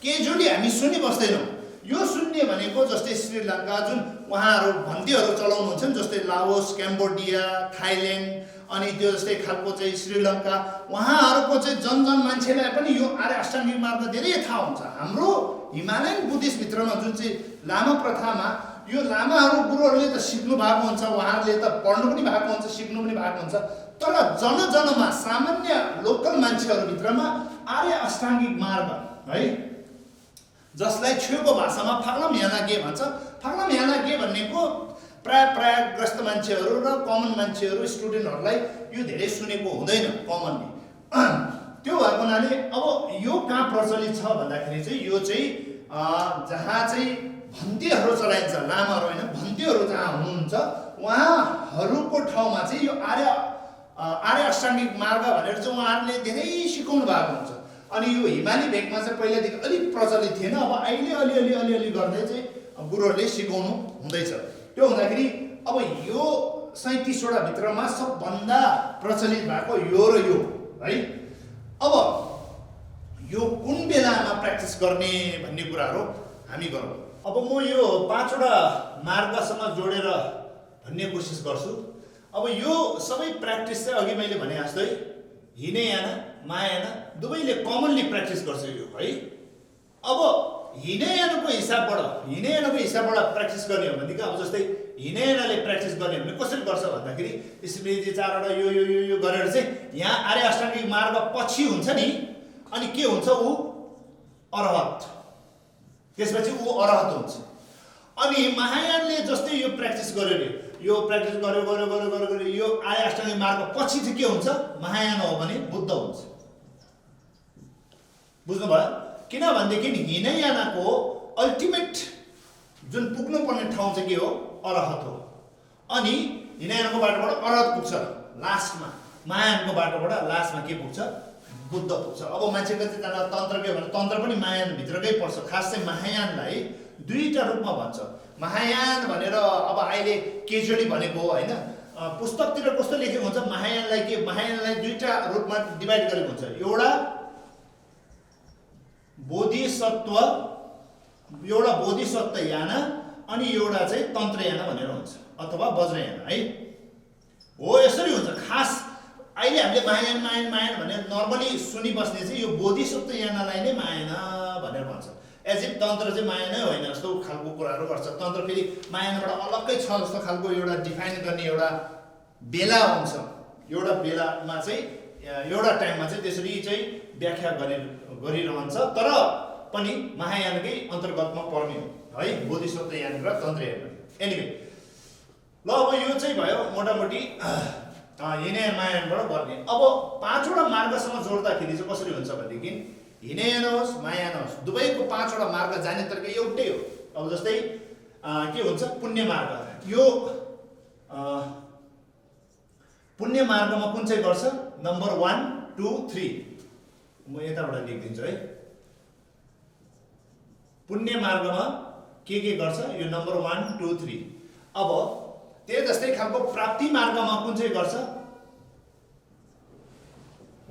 केजुअली हामी सुनिबस्दैनौँ। यो सुन्ने भनेको जस्तै श्रीलङ्का जुन उहाँहरू भन्तीहरू चलाउनुहुन्छ नि, जस्तै लाओस, क्याम्बोडिया, थाइल्यान्ड, अनि त्यो जस्तै खालको चाहिँ श्रीलङ्का, उहाँहरूको चाहिँ जन मान्छेलाई पनि यो आर्य अष्टाङ्गिक मार्ग धेरै थाहा हुन्छ। हाम्रो हिमालयन बुद्धिस्टभित्रमा जुन चाहिँ लामा प्रथामा यो लामाहरू गुरुहरूले त सिक्नु भएको हुन्छ, उहाँहरूले त पढ्नु पनि भएको हुन्छ, सिक्नु पनि भएको हुन्छ, तर जनजनमा सामान्य लोकल मान्छेहरूभित्रमा आर्य अष्टाङ्गिक मार्ग है, जसलाई छेउको भाषामा फाग्लाम यानागे भन्छ। फाग्लाम यानागे भनेको प्राय ग्रस्त मान्छेहरू र कमन मान्छेहरू, स्टुडेन्टहरूलाई यो धेरै सुनेको हुँदैन कमनली। त्यो भएको हुनाले अब यो कहाँ प्रचलित छ भन्दाखेरि चाहिँ यो चाहिँ जहाँ चाहिँ भन्तीहरू चलाइन्छ, लामाहरू होइन, भन्तीहरू जहाँ हुनुहुन्छ उहाँहरूको ठाउँमा चाहिँ यो आर्य अष्टाङ्गिक मार्ग भनेर चाहिँ उहाँहरूले धेरै सिकाउनु भएको हुन्छ। अनि यो हिमाली भेगमा चाहिँ पहिलादेखि अलिक प्रचलित थिएन, अब अहिले अलिअलि गर्दै चाहिँ गुरुहरूले सिकाउनु हुँदैछ। त्यो हुँदाखेरि अब यो 37वटा भित्रमा सबभन्दा प्रचलित भएको यो र यो है। अब यो कुन बेलामा प्र्याक्टिस गर्ने भन्ने कुराहरू हामी गरौँ। अब म यो 5वटा मार्गसँग जोडेर भन्ने कोसिस गर्छु। अब यो सबै प्र्याक्टिस चाहिँ अघि मैले भने जस्तै हिनयाना मायाना दुवैले कमनली प्र्याक्टिस गर्छ यो है। अब हिनयानाको हिसाबबाट प्र्याक्टिस गर्ने हो भनेदेखि अब जस्तै हिनयानाले प्र्याक्टिस गर्ने भने कसरी गर्छ भन्दाखेरि स्मृति 4वटा यो गरेर चाहिँ यहाँ आर्य अष्टाङ्गिक मार्ग पछि हुन्छ नि, अनि के हुन्छ ऊ अरहत, त्यसपछि ऊ अरहत हुन्छ। अनि महायानले जस्तै यो प्र्याक्टिस गर्यो रे, यो प्र्याक्टिस गर्यो यो आर्य अष्टाङ्गिक मार्ग पछि चाहिँ के हुन्छ, महायान हो भने बुद्ध हुन्छ। बुझ्नुभयो? किनभनेदेखि हिनयानाको अल्टिमेट जुन पुग्नुपर्ने ठाउँ चाहिँ के हो, अरहत हो। अनि हिनयानाको बाटोबाट अरहत पुग्छ लास्टमा, महायानको बाटोबाट लास्टमा के पुग्छ, बुद्ध पुग्छ। अब मान्छे कतिजना तन्त्र के भने तन्त्र पनि महायानभित्रकै पर्छ। खास चाहिँ महायानलाई दुईटा रूपमा भन्छ। महायान भनेर अब अहिले केजुअली भनेको होइन, पुस्तकतिर कस्तो लेखेको हुन्छ महायानलाई दुईटा रूपमा डिभाइड गरेको हुन्छ। एउटा बोधिसत्व याना अनि एउटा चाहिँ तन्त्रयाना भनेर हुन्छ, अथवा वज्रयाना है। हो यसरी हुन्छ। खास अहिले हामीले महायान भनेर नर्मली सुनिबस्ने चाहिँ यो बोधिसत्व यानालाई नै मायाना भनेर भन्छ। एज इफ तन्त्र चाहिँ माया नै होइन जस्तो खालको कुराहरू गर्छ। तन्त्र फेरि मायाबाट अलग्गै छ जस्तो खालको एउटा डिफाइन गर्ने एउटा बेला हुन्छ। एउटा बेलामा चाहिँ एउटा टाइममा चाहिँ त्यसरी चाहिँ व्याख्या गरिरहन्छ, तर पनि महायानकै अन्तर्गतमा पर्ने हो है, बोधिसत्व यान र तन्त्रयान। एनिवे ल अब यो चाहिँ भयो मोटामोटी हिनयानबाट गर्ने। अब 5वटा मार्गसँग जोड्दाखेरि चाहिँ कसरी हुन्छ भनेदेखि हिनयान होस् महायान होस् दुवैको 5वटा मार्ग जाने तरिका एउटै हो। अब जस्तै के हुन्छ पुण्य मार्ग, यो पुण्य मार्गमा कुन चाहिँ गर्छ नम्बर 1 2 3 म यताबाट लेखिदिन्छु है। पुण्य मार्गमा के गर्छ यो नम्बर 1 2 3। अब त्यही जस्तै खालको प्राप्ति मार्गमा कुन चाहिँ गर्छ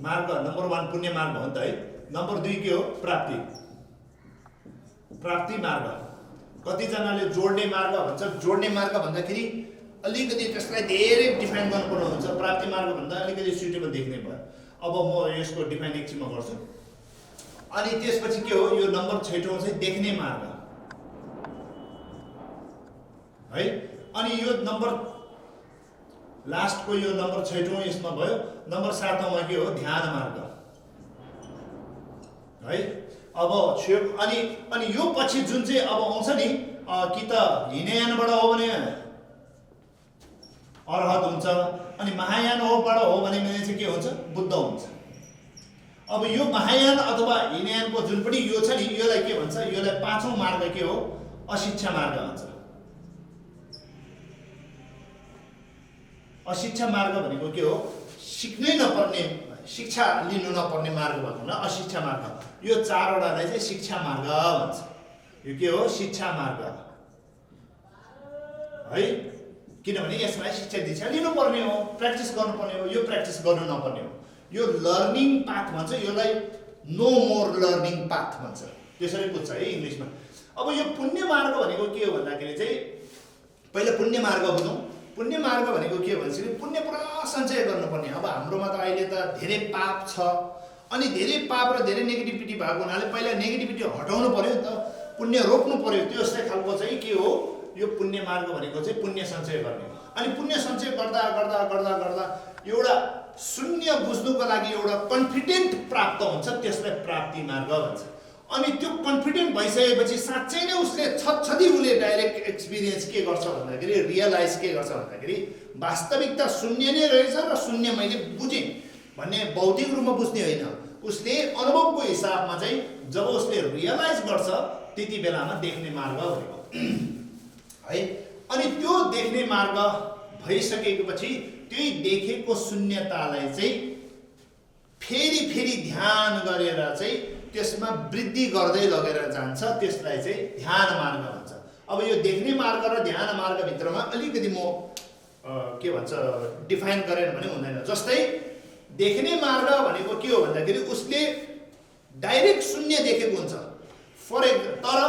मार्ग नम्बर 1 पुण्य मार्ग हो नि त है। नम्बर 2 के हो प्राप्ति, प्राप्ति मार्ग। कतिजनाले जोड्ने मार्ग भन्छ, जोड्ने मार्ग भन्दाखेरि अलिकति त्यसलाई धेरै डिफाइन गर्नुपर्ने हुन्छ, प्राप्ति मार्ग भन्दा अलिकति सुटेबल देख्ने भयो। अब म यसको डिफाइन एकछिनमा गर्छु। अनि त्यसपछि के हो यो नम्बर 6 चाहिँ देख्ने मार्ग है। अनि यो नम्बर लास्टको यो नम्बर 6 यसमा भयो। नम्बर 7 के हो ध्यान मार्ग है। अब अनि यो पछि जुन चाहिँ अब आउँछ नि कि त हिनयानबाट हो भने अरहत हुन्छ, अनि महायान होबाट हो भने चाहिँ के हुन्छ बुद्ध हुन्छ। अब यो महायान अथवा हिनयानको जुन पनि यो छ नि योलाई के भन्छ, योलाई 5औं मार्ग के हो अशिक्षा मार्ग भन्छ। अशिक्षा मार्ग भनेको के हो सिक्नै नपर्ने, शिक्षा लिनु नपर्ने मार्ग भएको हुनाले अशिक्षा मार्ग। यो 4वटालाई चाहिँ शिक्षा मार्ग भन्छ। यो के हो शिक्षा मार्ग है, किनभने यसलाई शिक्षा दीक्षा लिनुपर्ने हो, प्र्याक्टिस गर्नुपर्ने हो, यो प्र्याक्टिस गर्नु नपर्ने हो। यो लर्निङ पाथ भन्छ, यसलाई नो मोर लर्निङ पाथ भन्छ, त्यसरी बुझ्छ है इङ्ग्लिसमा। अब यो पुण्य मार्ग भनेको के हो भन्दाखेरि चाहिँ पहिला पुण्य मार्ग बुझौँ। पुण्य मार्ग भनेको के हो भनेपछि पुण्य पुरा सञ्चय गर्नुपर्ने। अब हाम्रोमा त अहिले त धेरै पाप छ, अनि धेरै पाप र धेरै नेगेटिभिटी भएको हुनाले पहिला नेगेटिभिटी हटाउनु पर्यो नि त, पुण्य रोक्नु पर्यो। त्यो जस्तै खालको चाहिँ के हो यो पुण्य मार्ग भनेको चाहिँ पुण्य सञ्चय गर्ने। अनि पुण्य सञ्चय गर्दा गर्दा गर्दा गर्दा एउटा शून्य बुझ्नुको लागि एउटा कन्फिडेन्ट प्राप्त हुन्छ, त्यसलाई प्राप्ति मार्ग भन्छ। अनि त्यो कन्फिडेन्ट भइसकेपछि साँच्चै नै उसले छतछती उसले डाइरेक्ट एक्सपिरियन्स के गर्छ भन्दाखेरि रियलाइज के गर्छ भन्दाखेरि वास्तविकता शून्य नै रहेछ र शून्य मैले बुझेँ भन्ने भौतिक रूपमा बुझ्ने होइन, उसले अनुभवको हिसाबमा चाहिँ जब उसले रियलाइज गर्छ त्यति बेलामा देख्ने मार्ग भनेको है। अनि त्यो देख्ने मार्ग भइसकेपछि त्यही देखेको शून्यतालाई चाहिँ फेरि फेरि ध्यान गरेर चाहिँ त्यसमा वृद्धि गर्दै लगेर जान्छ, त्यसलाई चाहिँ ध्यान मार्ग भन्छ। अब यो देख्ने मार्ग र ध्यान मार्ग भित्रमा अलिकति म के भन्छ डिफाइन गरेन भने हुँदैन। जस्तै देख्ने मार्ग भनेको के हो भन्दाखेरि उसले डाइरेक्ट शून्य देखेको हुन्छ तर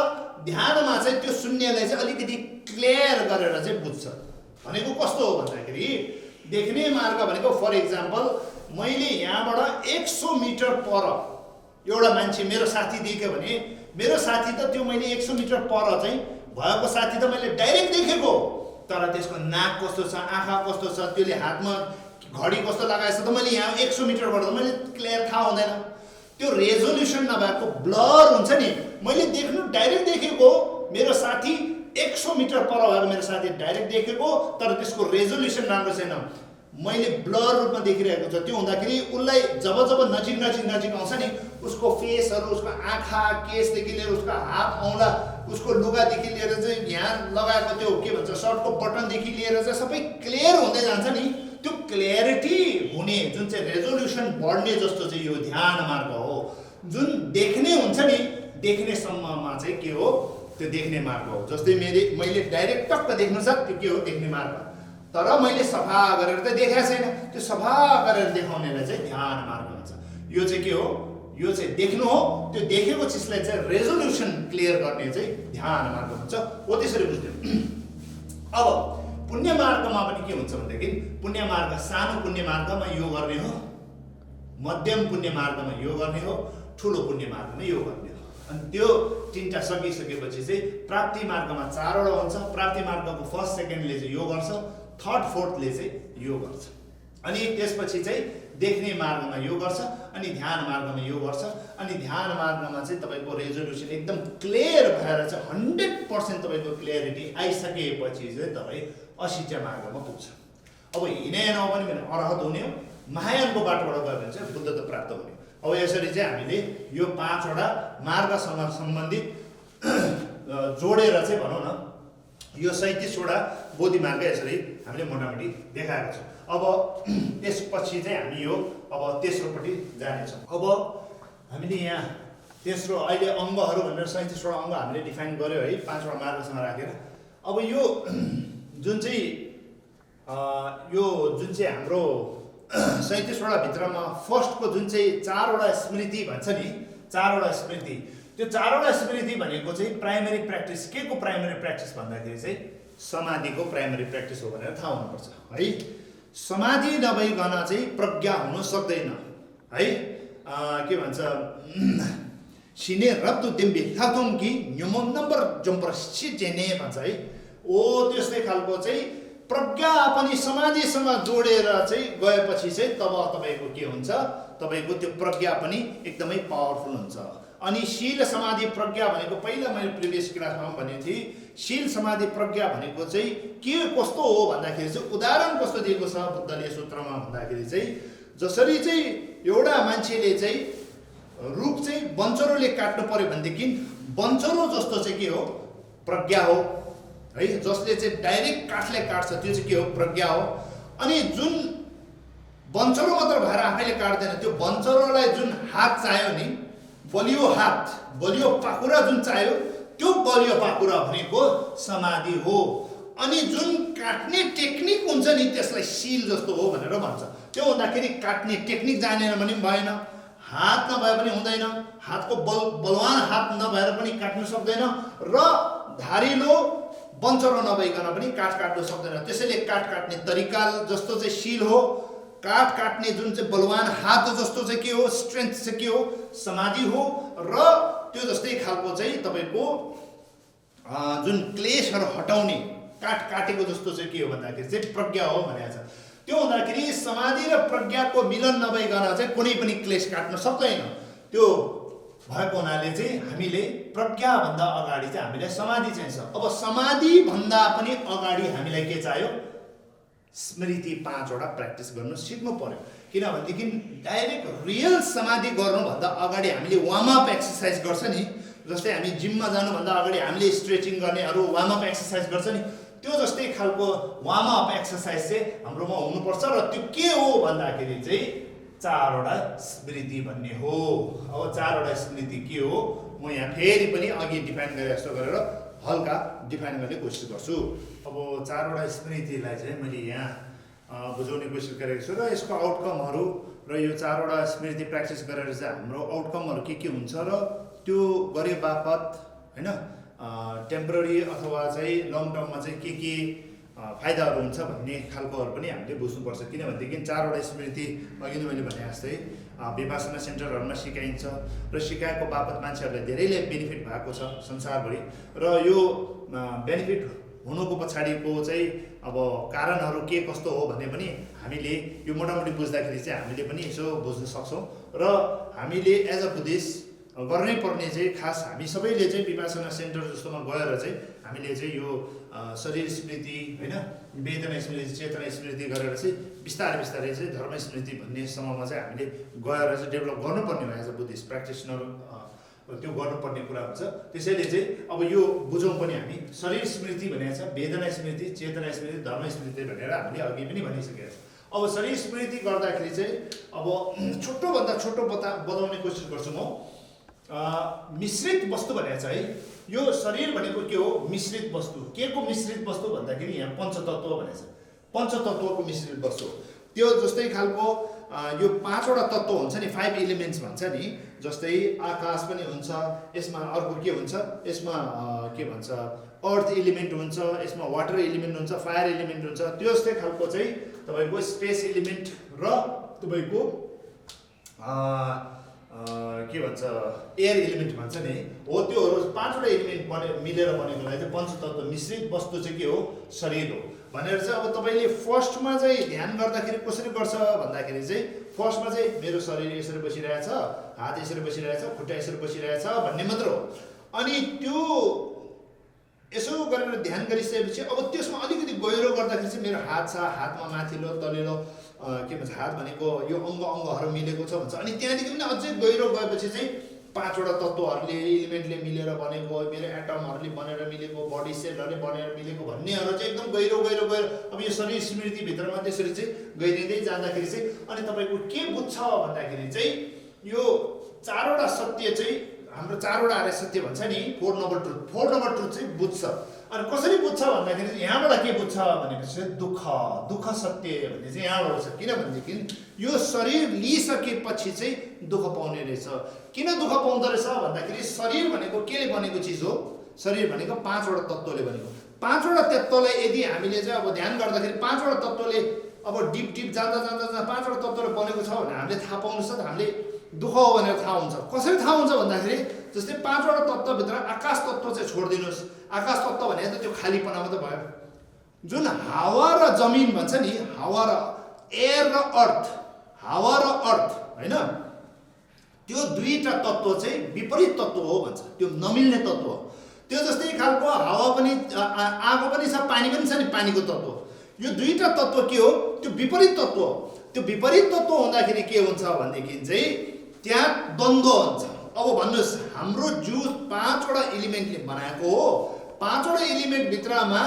ध्यानमा चाहिँ त्यो शून्यलाई चाहिँ अलिकति क्लियर गरेर चाहिँ बुझ्छ। भनेको कस्तो हो भन्दाखेरि देख्ने मार्ग भनेको फर इक्जाम्पल मैले यहाँबाट 100 मिटर पर एउटा मान्छे मेरो साथी देख्यो भने मेरो साथी त त्यो मैले 100 मिटर पर चाहिँ भएको साथी त मैले डाइरेक्ट देखेको, तर त्यसको नाक कस्तो छ, आँखा कस्तो छ, त्यसले हातमा घडी कस्तो लगाएछ त मैले यहाँ 100 मिटरबाट त मैले क्लियर थाहा हुँदैन। त्यो रेजोल्युसन नभएको ब्लर हुन्छ नि। मैले देख्नु डाइरेक्ट देखेको मेरो साथी 100 मिटर पर भएको मेरो साथी डाइरेक्ट देखेको, तर त्यसको रेजोल्युसन राम्रो छैन, मैले ब्लर रूपमा देखिरहेको छ। त्यो हुँदाखेरि उसलाई जब जब नजिक नजिक नजिक आउँछ नि उसको फेसहरू, उसको आँखा केसदेखि लिएर उसको हात औँला, उसको लुगादेखि लिएर चाहिँ यहाँ लगाएको त्यो के भन्छ सर्टको बटनदेखि लिएर चाहिँ सबै क्लियर हुँदै जान्छ नि। त्यो क्ल्यारिटी हुने जुन चाहिँ रेजोल्युसन बढ्ने जस्तो चाहिँ यो ध्यान मार्ग हो। जुन देख्ने हुन्छ नि देख्नेसम्ममा चाहिँ के हो त्यो देख्ने मार्ग हो। जस्तै मैले डाइरेक्ट टक्क देख्नु छ त्यो के हो देख्ने मार्ग, तर मैले सफा गरेर त देखाएको छैन, त्यो सफा गरेर देखाउनेलाई चाहिँ ध्यान मार्ग भन्छ। यो चाहिँ के हो यो चाहिँ देख्नु हो, त्यो देखेको चिजलाई चाहिँ रेजोल्युसन क्लियर गर्ने चाहिँ ध्यान मार्ग भन्छ। हो त्यसरी बुझ्नु। अब पुण्य मार्गमा पनि के हुन्छ भनेदेखि पुण्य मार्ग सानो पुण्य मार्गमा यो गर्ने हो, मध्यम पुण्य मार्गमा यो गर्ने हो, ठुलो पुण्य मार्गमा यो गर्ने हो। अनि त्यो तीनटा सकिसकेपछि चाहिँ प्राप्ति मार्गमा 4वटा हुन्छ। प्राप्ति मार्गको फर्स्ट सेकेन्डले चाहिँ यो गर्छ, थर्ड फोर्थले चाहिँ यो गर्छ। अनि त्यसपछि चाहिँ देख्ने मार्गमा यो गर्छ अनि ध्यान मार्गमा यो गर्छ अनि ध्यान मार्गमा चाहिँ तपाईँको रेजोल्युसन एकदम क्लियर भएर चाहिँ 100% तपाईँको क्लियरिटी आइसकेपछि चाहिँ तपाईँ अशिष्ट मार्गमा पुग्छ। अब हिँडेन पनि भने अरहत हुने हो, महायानको बाटोबाट गयो भने चाहिँ बुद्धत्व प्राप्त हुने। अब यसरी चाहिँ हामीले यो 5वटा मार्गसँग सम्बन्धित जोडेर चाहिँ भनौँ न यो 37वटा बोधि मार्ग यसरी हामीले मोटामोटी देखाएको छौँ। अब त्यसपछि चाहिँ हामी यो अब तेस्रोपट्टि जानेछौँ। अब हामीले यहाँ तेस्रो अहिले अङ्गहरू भनेर 37वटा अङ्ग हामीले डिफाइन गर्यो है 5वटा मार्गसँग राखेर। अब यो जुन चाहिँ हाम्रो 37वटा भित्रमा फर्स्टको जुन चाहिँ 4वटा स्मृति भन्छ नि, 4वटा स्मृति, त्यो 4वटा स्मृति भनेको चाहिँ प्राइमेरी प्र्याक्टिस के को प्राइमेरी प्र्याक्टिस भन्दाखेरि चाहिँ समाधिको प्राइमेरी प्र्याक्टिस हो भनेर थाहा हुनुपर्छ है। समाधि नभइकन चाहिँ प्रज्ञा हुन सक्दैन है। के भन्छ सिने रब्तु दिम्बी थातुम कि न्युमो नम्बर जम्पर सिजेने भन्छ है। ओ त्यस्तै खालको चाहिँ प्रज्ञा पनि समाधिसँग जोडेर चाहिँ गएपछि चाहिँ तब तपाईँको के हुन्छ, तपाईँको त्यो प्रज्ञा पनि एकदमै पावरफुल हुन्छ। अनि शील समाधि प्रज्ञा भनेको पहिला मैले प्रिभियस क्लासमा भनेको थिएँ, शील समाधि प्रज्ञा भनेको चाहिँ के कस्तो हो भन्दाखेरि चाहिँ उदाहरण कस्तो दिएको छ बुद्धले सूत्रमा भन्दाखेरि चाहिँ जसरी चाहिँ एउटा मान्छेले चाहिँ रुख चाहिँ बन्चरोले काट्नु पर्यो भनेदेखि बन्चरो जस्तो चाहिँ के हो, प्रज्ञा हो है। जसले चाहिँ डाइरेक्ट काठले काट्छ त्यो चाहिँ के हो, प्रज्ञा हो। अनि जुन बन्चरो मात्र भएर आफैले काट्दैन, त्यो बन्चरोलाई जुन हात चाहियो नि, बलियो हात, बलियो पाखुरा जुन चाहियो, त्यो बलियो पाखुरा भनेको समाधि हो। अनि जुन काट्ने टेक्निक हुन्छ नि त्यसलाई शील जस्तो हो भनेर भन्छ। त्यो हुँदाखेरि काट्ने टेक्निक जानेन भने पनि भएन, हात नभए पनि हुँदैन, हातको बलवान हात नभएर पनि काट्नु सक्दैन र धारिलो बन्चरो नभइकन पनि काठ काट्नु सक्दैन। त्यसैले काठ काट्ने तरिका जस्तो चाहिँ शील हो, काठ काट्ने जुन चाहिँ बलवान हात जस्तो चाहिँ के हो, स्ट्रेन्थ चाहिँ के हो, समाधि हो। र त्यो जस्तै खालको चाहिँ तपाईँको जुन क्लेशहरू हटाउने काठ काटेको जस्तो चाहिँ के हो भन्दाखेरि चाहिँ प्रज्ञा हो भनेको छ। त्यो हुँदाखेरि समाधि र प्रज्ञाको मिलन नभइकन चाहिँ कुनै पनि क्लेश काट्न सक्दैन। त्यो भएको हुनाले चाहिँ हामीले प्रज्ञाभन्दा अगाडि चाहिँ हामीलाई समाधि चाहिन्छ। अब समाधि भन्दा पनि अगाडि हामीलाई के चाहियो, स्मृति 5वटा प्र्याक्टिस गर्नु सिक्नु पर्यो। किनभनेदेखि डाइरेक्ट रियल समाधि गर्नुभन्दा अगाडि हामीले वार्म अप एक्सर्साइज गर्छ नि, जस्तै हामी जिममा जानुभन्दा अगाडि हामीले स्ट्रेचिङ गर्नेहरू वार्म अप एक्सर्साइज गर्छ नि, त्यो जस्तै खालको वार्म अप एक्सर्साइज चाहिँ हाम्रोमा हुनुपर्छ। र त्यो के हो भन्दाखेरि चाहिँ 4वटा स्मृति भन्ने हो। अब 4वटा स्मृति के हो म यहाँ फेरि पनि अघि डिफाइन गरे जस्तो गरेर हल्का डिफाइन गर्ने कोसिस गर्छु। अब 4वटा स्मृतिलाई चाहिँ मैले यहाँ बुझाउने कोसिस गरेको छु र यसको आउटकमहरू र यो 4वटा स्मृति प्र्याक्टिस गरेर चाहिँ हाम्रो आउटकमहरू के हुन्छ र त्यो गरे बापत होइन टेम्पोररी अथवा चाहिँ लङ टर्ममा चाहिँ के फाइदाहरू हुन्छ भन्ने खालकोहरू पनि हामीले बुझ्नुपर्छ। किनभनेदेखि 4वटा स्मृति अघि नै मैले भने जस्तै विपासना सेन्टरहरूमा सिकाइन्छ र सिकाएको बापत मान्छेहरूलाई धेरैले बेनिफिट भएको छ संसारभरि। र यो बेनिफिट हुनुको पछाडिको चाहिँ अब कारणहरू के कस्तो हो भन्ने पनि हामीले यो मोटामोटी बुझ्दाखेरि चाहिँ हामीले पनि यसो बुझ्न सक्छौँ। र हामीले एज अ बुद्धिस्ट गर्नै पर्ने चाहिँ खास हामी सबैले चाहिँ विपासना सेन्टर जस्तोमा गएर चाहिँ हामीले चाहिँ यो शरीर स्मृति होइन, वेदना स्मृति, चेतना स्मृति गरेर चाहिँ बिस्तारै बिस्तारै चाहिँ धर्म स्मृति भन्ने सम्ममा चाहिँ हामीले गएर चाहिँ डेभलप गर्नुपर्ने हो एज अ बुद्धिस्ट प्र्याक्टिसनर। त्यो गर्नुपर्ने कुरा हुन्छ। त्यसैले चाहिँ अब यो बुझौँ पनि हामी शरीर स्मृति भनेको छ, वेदना स्मृति, चेतना स्मृति, धर्म स्मृति भनेर हामीले अघि पनि भनिसकेका छौँ। अब शरीर स्मृति गर्दाखेरि चाहिँ अब छोटोभन्दा छोटो बताउने कोसिस गर्छु म। मिश्रित वस्तु भनेको छ है। यो शरीर भनेको के हो, मिश्रित वस्तु। के को मिश्रित वस्तु भन्दाखेरि यहाँ पञ्चतत्व भनेको छ, पञ्चतत्वको मिश्रित वस्तु। त्यो जस्तै खालको यो 5वटा तत्त्व हुन्छ नि, 5 एलिमेन्ट्स भन्छ नि, जस्तै आकाश पनि हुन्छ, यसमा अर्को के हुन्छ, यसमा के भन्छ अर्थ एलिमेन्ट हुन्छ, यसमा वाटर एलिमेन्ट हुन्छ, फायर एलिमेन्ट हुन्छ। त्यो जस्तै खालको चाहिँ तपाईँको स्पेस एलिमेन्ट र तपाईँको के भन्छ एयर एलिमेन्ट भन्छ नि हो। त्योहरू 5वटा एलिमेन्ट मिलेर बनेकोलाई चाहिँ पञ्चतत्व मिश्रित वस्तु चाहिँ के हो, शरीर हो। भनेर चाहिँ अब तपाईँले फर्स्टमा चाहिँ ध्यान गर्दाखेरि कसरी गर्छ भन्दाखेरि चाहिँ फर्स्टमा चाहिँ मेरो शरीर यसरी बसिरहेछ, हात यसरी बसिरहेछ, खुट्टा यसरी बसिरहेछ भन्ने मात्र हो। अनि त्यो यसो गरेर ध्यान गरिसकेपछि अब त्यसमा अलिकति गहिरो गर्दाखेरि चाहिँ मेरो हात छ, हातमा माथिल्लो तलिलो के भन्छ हात भनेको यो अङ्गहरू मिलेको छ भन्छ। अनि त्यहाँदेखि पनि अझै गहिरो गएपछि चाहिँ 5वटा तत्त्वहरूले इलिमेन्टले मिलेर बनेको, मेरो एटमहरूले बनेर मिलेको, बडी सेलहरूले बनेर मिलेको भन्नेहरू चाहिँ एकदम गहिरो गहिरो गएर अब यो शरीर स्मृतिभित्रमा त्यसरी चाहिँ गइदिँदै जाँदाखेरि चाहिँ अनि तपाईँको के बुझ्छ भन्दाखेरि चाहिँ यो 4वटा सत्य चाहिँ हाम्रो 4वटा आर्य सत्य भन्छ नि, 4 नम्बर ट्रुथ चाहिँ बुझ्छ। अनि कसरी बुझ्छ भन्दाखेरि चाहिँ यहाँबाट के बुझ्छ भनेपछि चाहिँ दुःख सत्य भन्ने चाहिँ यहाँबाट छ। किनभनेदेखि यो शरीर लिइसकेपछि चाहिँ दुःख पाउने रहेछ। किन दुःख पाउँदो रहेछ भन्दाखेरि शरीर भनेको केले बनेको चिज हो? शरीर भनेको 5वटा तत्त्वले बनेको। 5वटा तत्त्वलाई यदि हामीले चाहिँ अब ध्यान गर्दाखेरि 5वटा तत्त्वले अब डिप जाँदा 5वटा तत्त्वले बनेको छ भने हामीले थाहा पाउनुस् त हामीले दुःख हो भनेर थाहा हुन्छ। कसरी थाहा हुन्छ भन्दाखेरि जस्तै 5वटा तत्त्वभित्र आकाश तत्त्व चाहिँ छोडिदिनुहोस्। आकाश तत्त्व भने त त्यो खालीपना मात्रै भयो। जुन हावा र जमिन भन्छ नि, हावा र एयर र अर्थ, हावा र अर्थ होइन, त्यो 2टा तत्त्व चाहिँ विपरीत तत्त्व हो भन्छ। त्यो नमिल्ने तत्त्व हो। त्यो जस्तै खालको हावा पनि आगो पनि छ, पानी पनि छ नि, पानीको तत्त्व। यो 2टा तत्त्व के हो? त्यो विपरीत तत्त्व हो। त्यो विपरीत तत्त्व हुँदाखेरि के हुन्छ भनेदेखि चाहिँ त्यहाँ द्वन्द्व हुन्छ। अब भन्नुहोस् हाम्रो जुस 5वटा एलिमेन्टले बनाएको हो। 5वटा एलिमेन्ट भित्रमा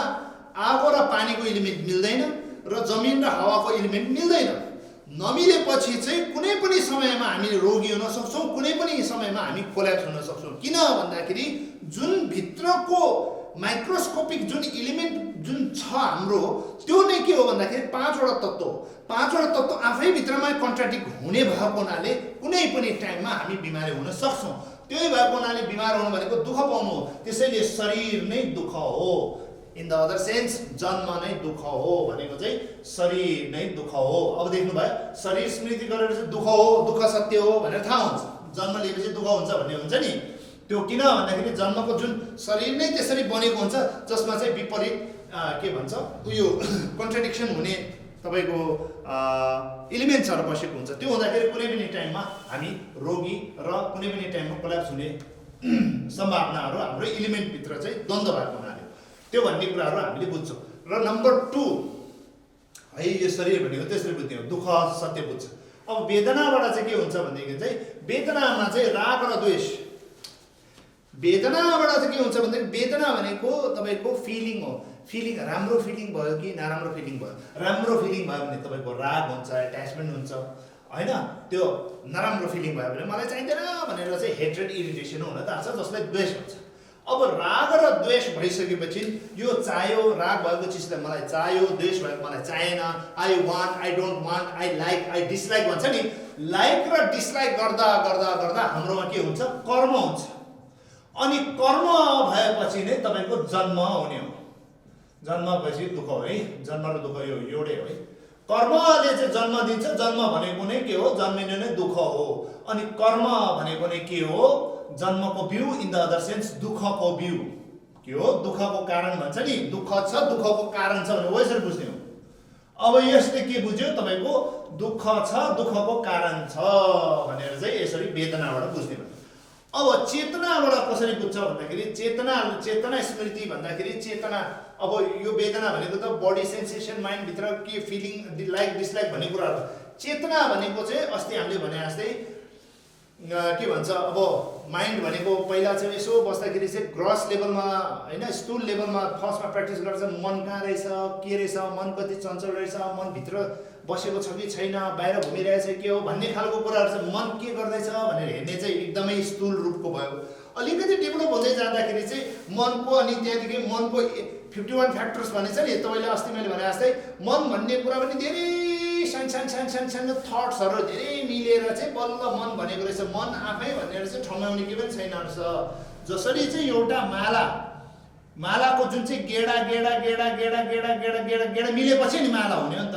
आगो र पानीको एलिमेन्ट मिल्दैन र जमिन र हावाको एलिमेन्ट मिल्दैन। नमिलेपछि चाहिँ कुनै पनि समयमा हामी रोगी हुन सक्छौँ, कुनै पनि समयमा हामी कोल्याप्स हुन सक्छौँ। किन भन्दाखेरि जुन भित्रको माइक्रोस्कोपिक जुन एलिमेन्ट जुन छ हाम्रो त्यो नै के हो भन्दाखेरि 5वटा तत्त्व। 5वटा तत्त्व आफै भित्रमा कन्ट्राडिक्ट हुने भएको हुनाले कुनै पनि टाइममा हामी बिमारी हुन सक्छौँ। त्यही भएको हुनाले बिमार हुनु भनेको दुःख पाउनु हो। त्यसैले शरीर नै दुःख हो। इन द अदर सेन्स जन्म नै दुःख हो भनेको चाहिँ शरीर नै दुःख हो। अब देख्नुभयो, शरीर स्मृति गरेर चाहिँ दुःख हो, दुःख सत्य हो भनेर थाहा हुन्छ। जन्म लिएपछि दुःख हुन्छ भन्ने हुन्छ नि, त्यो किन भन्दाखेरि जन्मको जुन शरीर नै त्यसरी बनेको हुन्छ जसमा चाहिँ विपरीत के भन्छ उयो कन्ट्राडिक्सन हुने तपाईँको एलिमेन्ट्सहरू बसेको हुन्छ। त्यो हुँदाखेरि कुनै पनि टाइममा हामी रोगी र कुनै पनि टाइममा कोल्याप्स हुने सम्भावनाहरू हाम्रो एलिमेन्टभित्र चाहिँ द्वन्द्व भएको हुनाले त्यो भन्ने कुराहरू हामीले बुझ्छौँ। र नम्बर 2 है यो शरीर भनेको त्यसरी बुझ्ने हो, दुःख सत्य बुझ्छ। अब वेदनाबाट चाहिँ के हुन्छ भनेदेखि चाहिँ वेदनामा चाहिँ राग र द्वेष। वेदनाबाट चाहिँ के हुन्छ भन्दाखेरि वेदना भनेको तपाईँको फिलिङ हो। फिलिङ राम्रो फिलिङ भयो कि नराम्रो फिलिङ भयो। राम्रो फिलिङ भयो भने तपाईँको राग हुन्छ, एट्याचमेन्ट हुन्छ होइन। त्यो नराम्रो फिलिङ भयो भने मलाई चाहिँदैन भनेर चाहिँ हेट्रेड इरिटेसन हुन थाल्छ, जसलाई द्वेष भन्छ। अब राग र द्वेष भइसकेपछि यो चाह्यो, राग भएको चिजलाई मलाई चाह्यो, द्वेष भएको मलाई चाहेन, I want, I don't want, I like, I dislike भन्छ नि। लाइक र डिसलाइक गर्दा गर्दा गर्दा हाम्रोमा के हुन्छ? कर्म हुन्छ। अनि कर्म भएपछि नै तपाईँको जन्म हुने हो। जन्म भएपछि दुःख हो है, जन्म र दुःख यो एउटै हो है। कर्मले चाहिँ जन्म दिन्छ। जन्म भनेको नै के हो? जन्मिनु नै दुःख हो। अनि कर्म भनेको नै के हो? जन्मको बिउ, इन द अदर सेन्स दुःखको बिउ। के हो? दुःखको कारण भन्छ नि, दुःख छ दुःखको कारण छ भने यसरी बुझ्ने हो। अब यसले के बुझ्यो तपाईँको? दुःख छ दुःखको कारण छ भनेर चाहिँ यसरी वेदनाबाट बुझ्ने भयो। अब चेतनाबाट कसरी बुझ्छ भन्दाखेरि चेतना स्मृति भन्दाखेरि चेतना, अब यो वेदना भनेको त बडी सेन्सेसन, माइन्डभित्र के फिलिङ, लाइक डिसलाइक भन्ने कुराहरू। चेतना भनेको चाहिँ अस्ति हामीले भने जस्तै के भन्छ, अब माइन्ड भनेको पहिला चाहिँ यसो बस्दाखेरि चाहिँ ग्रस लेभलमा होइन, स्थूल लेभलमा फर्स्टमा प्र्याक्टिस गर्छ। मन कहाँ रहेछ, के रहेछ, मन कति चञ्चल रहेछ, मनभित्र बसेको छ कि छैन, बाहिर घुमिरहेछ के हो भन्ने खालको कुराहरू चाहिँ मन के गर्दैछ भनेर हेर्ने चाहिँ एकदमै स्थूल रूपको भयो। अलिकति डेभलप हुँदै जाँदाखेरि चाहिँ मनको, अनि त्यहाँदेखि मनको 51 फ्याक्टर्स भन्ने छ नि, तपाईँले अस्ति मैले भने जस्तै मन भन्ने कुरा पनि धेरै सानो थट्सहरू धेरै मिलेर चाहिँ बल्ल मन भनेको रहेछ। मन आफै भनेर चाहिँ ठम्याउने के पनि छैन रहेछ। जसरी चाहिँ एउटा मालाको जुन चाहिँ गेडा गेडा गेडा गेडा गेडा गेडा गेडा गेडा मिलेपछि नि माला हुने हो नि त।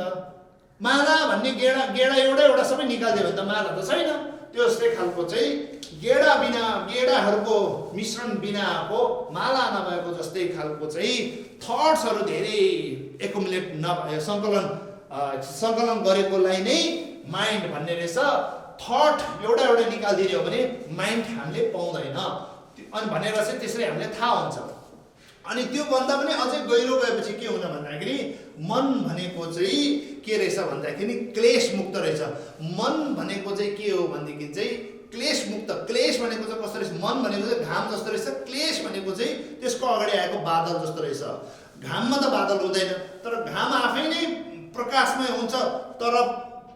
माला भन्ने गेडा गेडा एउटा सबै निकालिदियो भने त माला त छैन। त्यो जस्तै खालको चाहिँ गेडाहरूको मिश्रण बिनाको माला नभएको जस्तै खालको चाहिँ थट्सहरू धेरै एकुमुलेट नभए सङ्कलन गरेकोलाई नै माइन्ड भन्ने रहेछ। थट एउटा निकालिदिने हो भने माइन्ड हामीले पाउँदैन अनि भनेर चाहिँ त्यसरी हामीले थाहा हुन्छ। अनि त्यो भन्दा पनि अझै गहिरो गएपछि के हुन भन्दाखेरि मन भनेको चाहिँ के रहेछ भन्दाखेरि क्लेश मुक्त रहेछ। मन भनेको चाहिँ के हो भनेदेखि चाहिँ क्लेश मुक्त। क्लेश भनेको चाहिँ कस्तो रहेछ, मन भनेको चाहिँ घाम जस्तो रहेछ, क्लेश भनेको चाहिँ त्यसको अगाडि आएको बादल जस्तो रहेछ। घाममा त बादल हुँदैन, तर घाम आफै नै प्रकाशमय हुन्छ, तर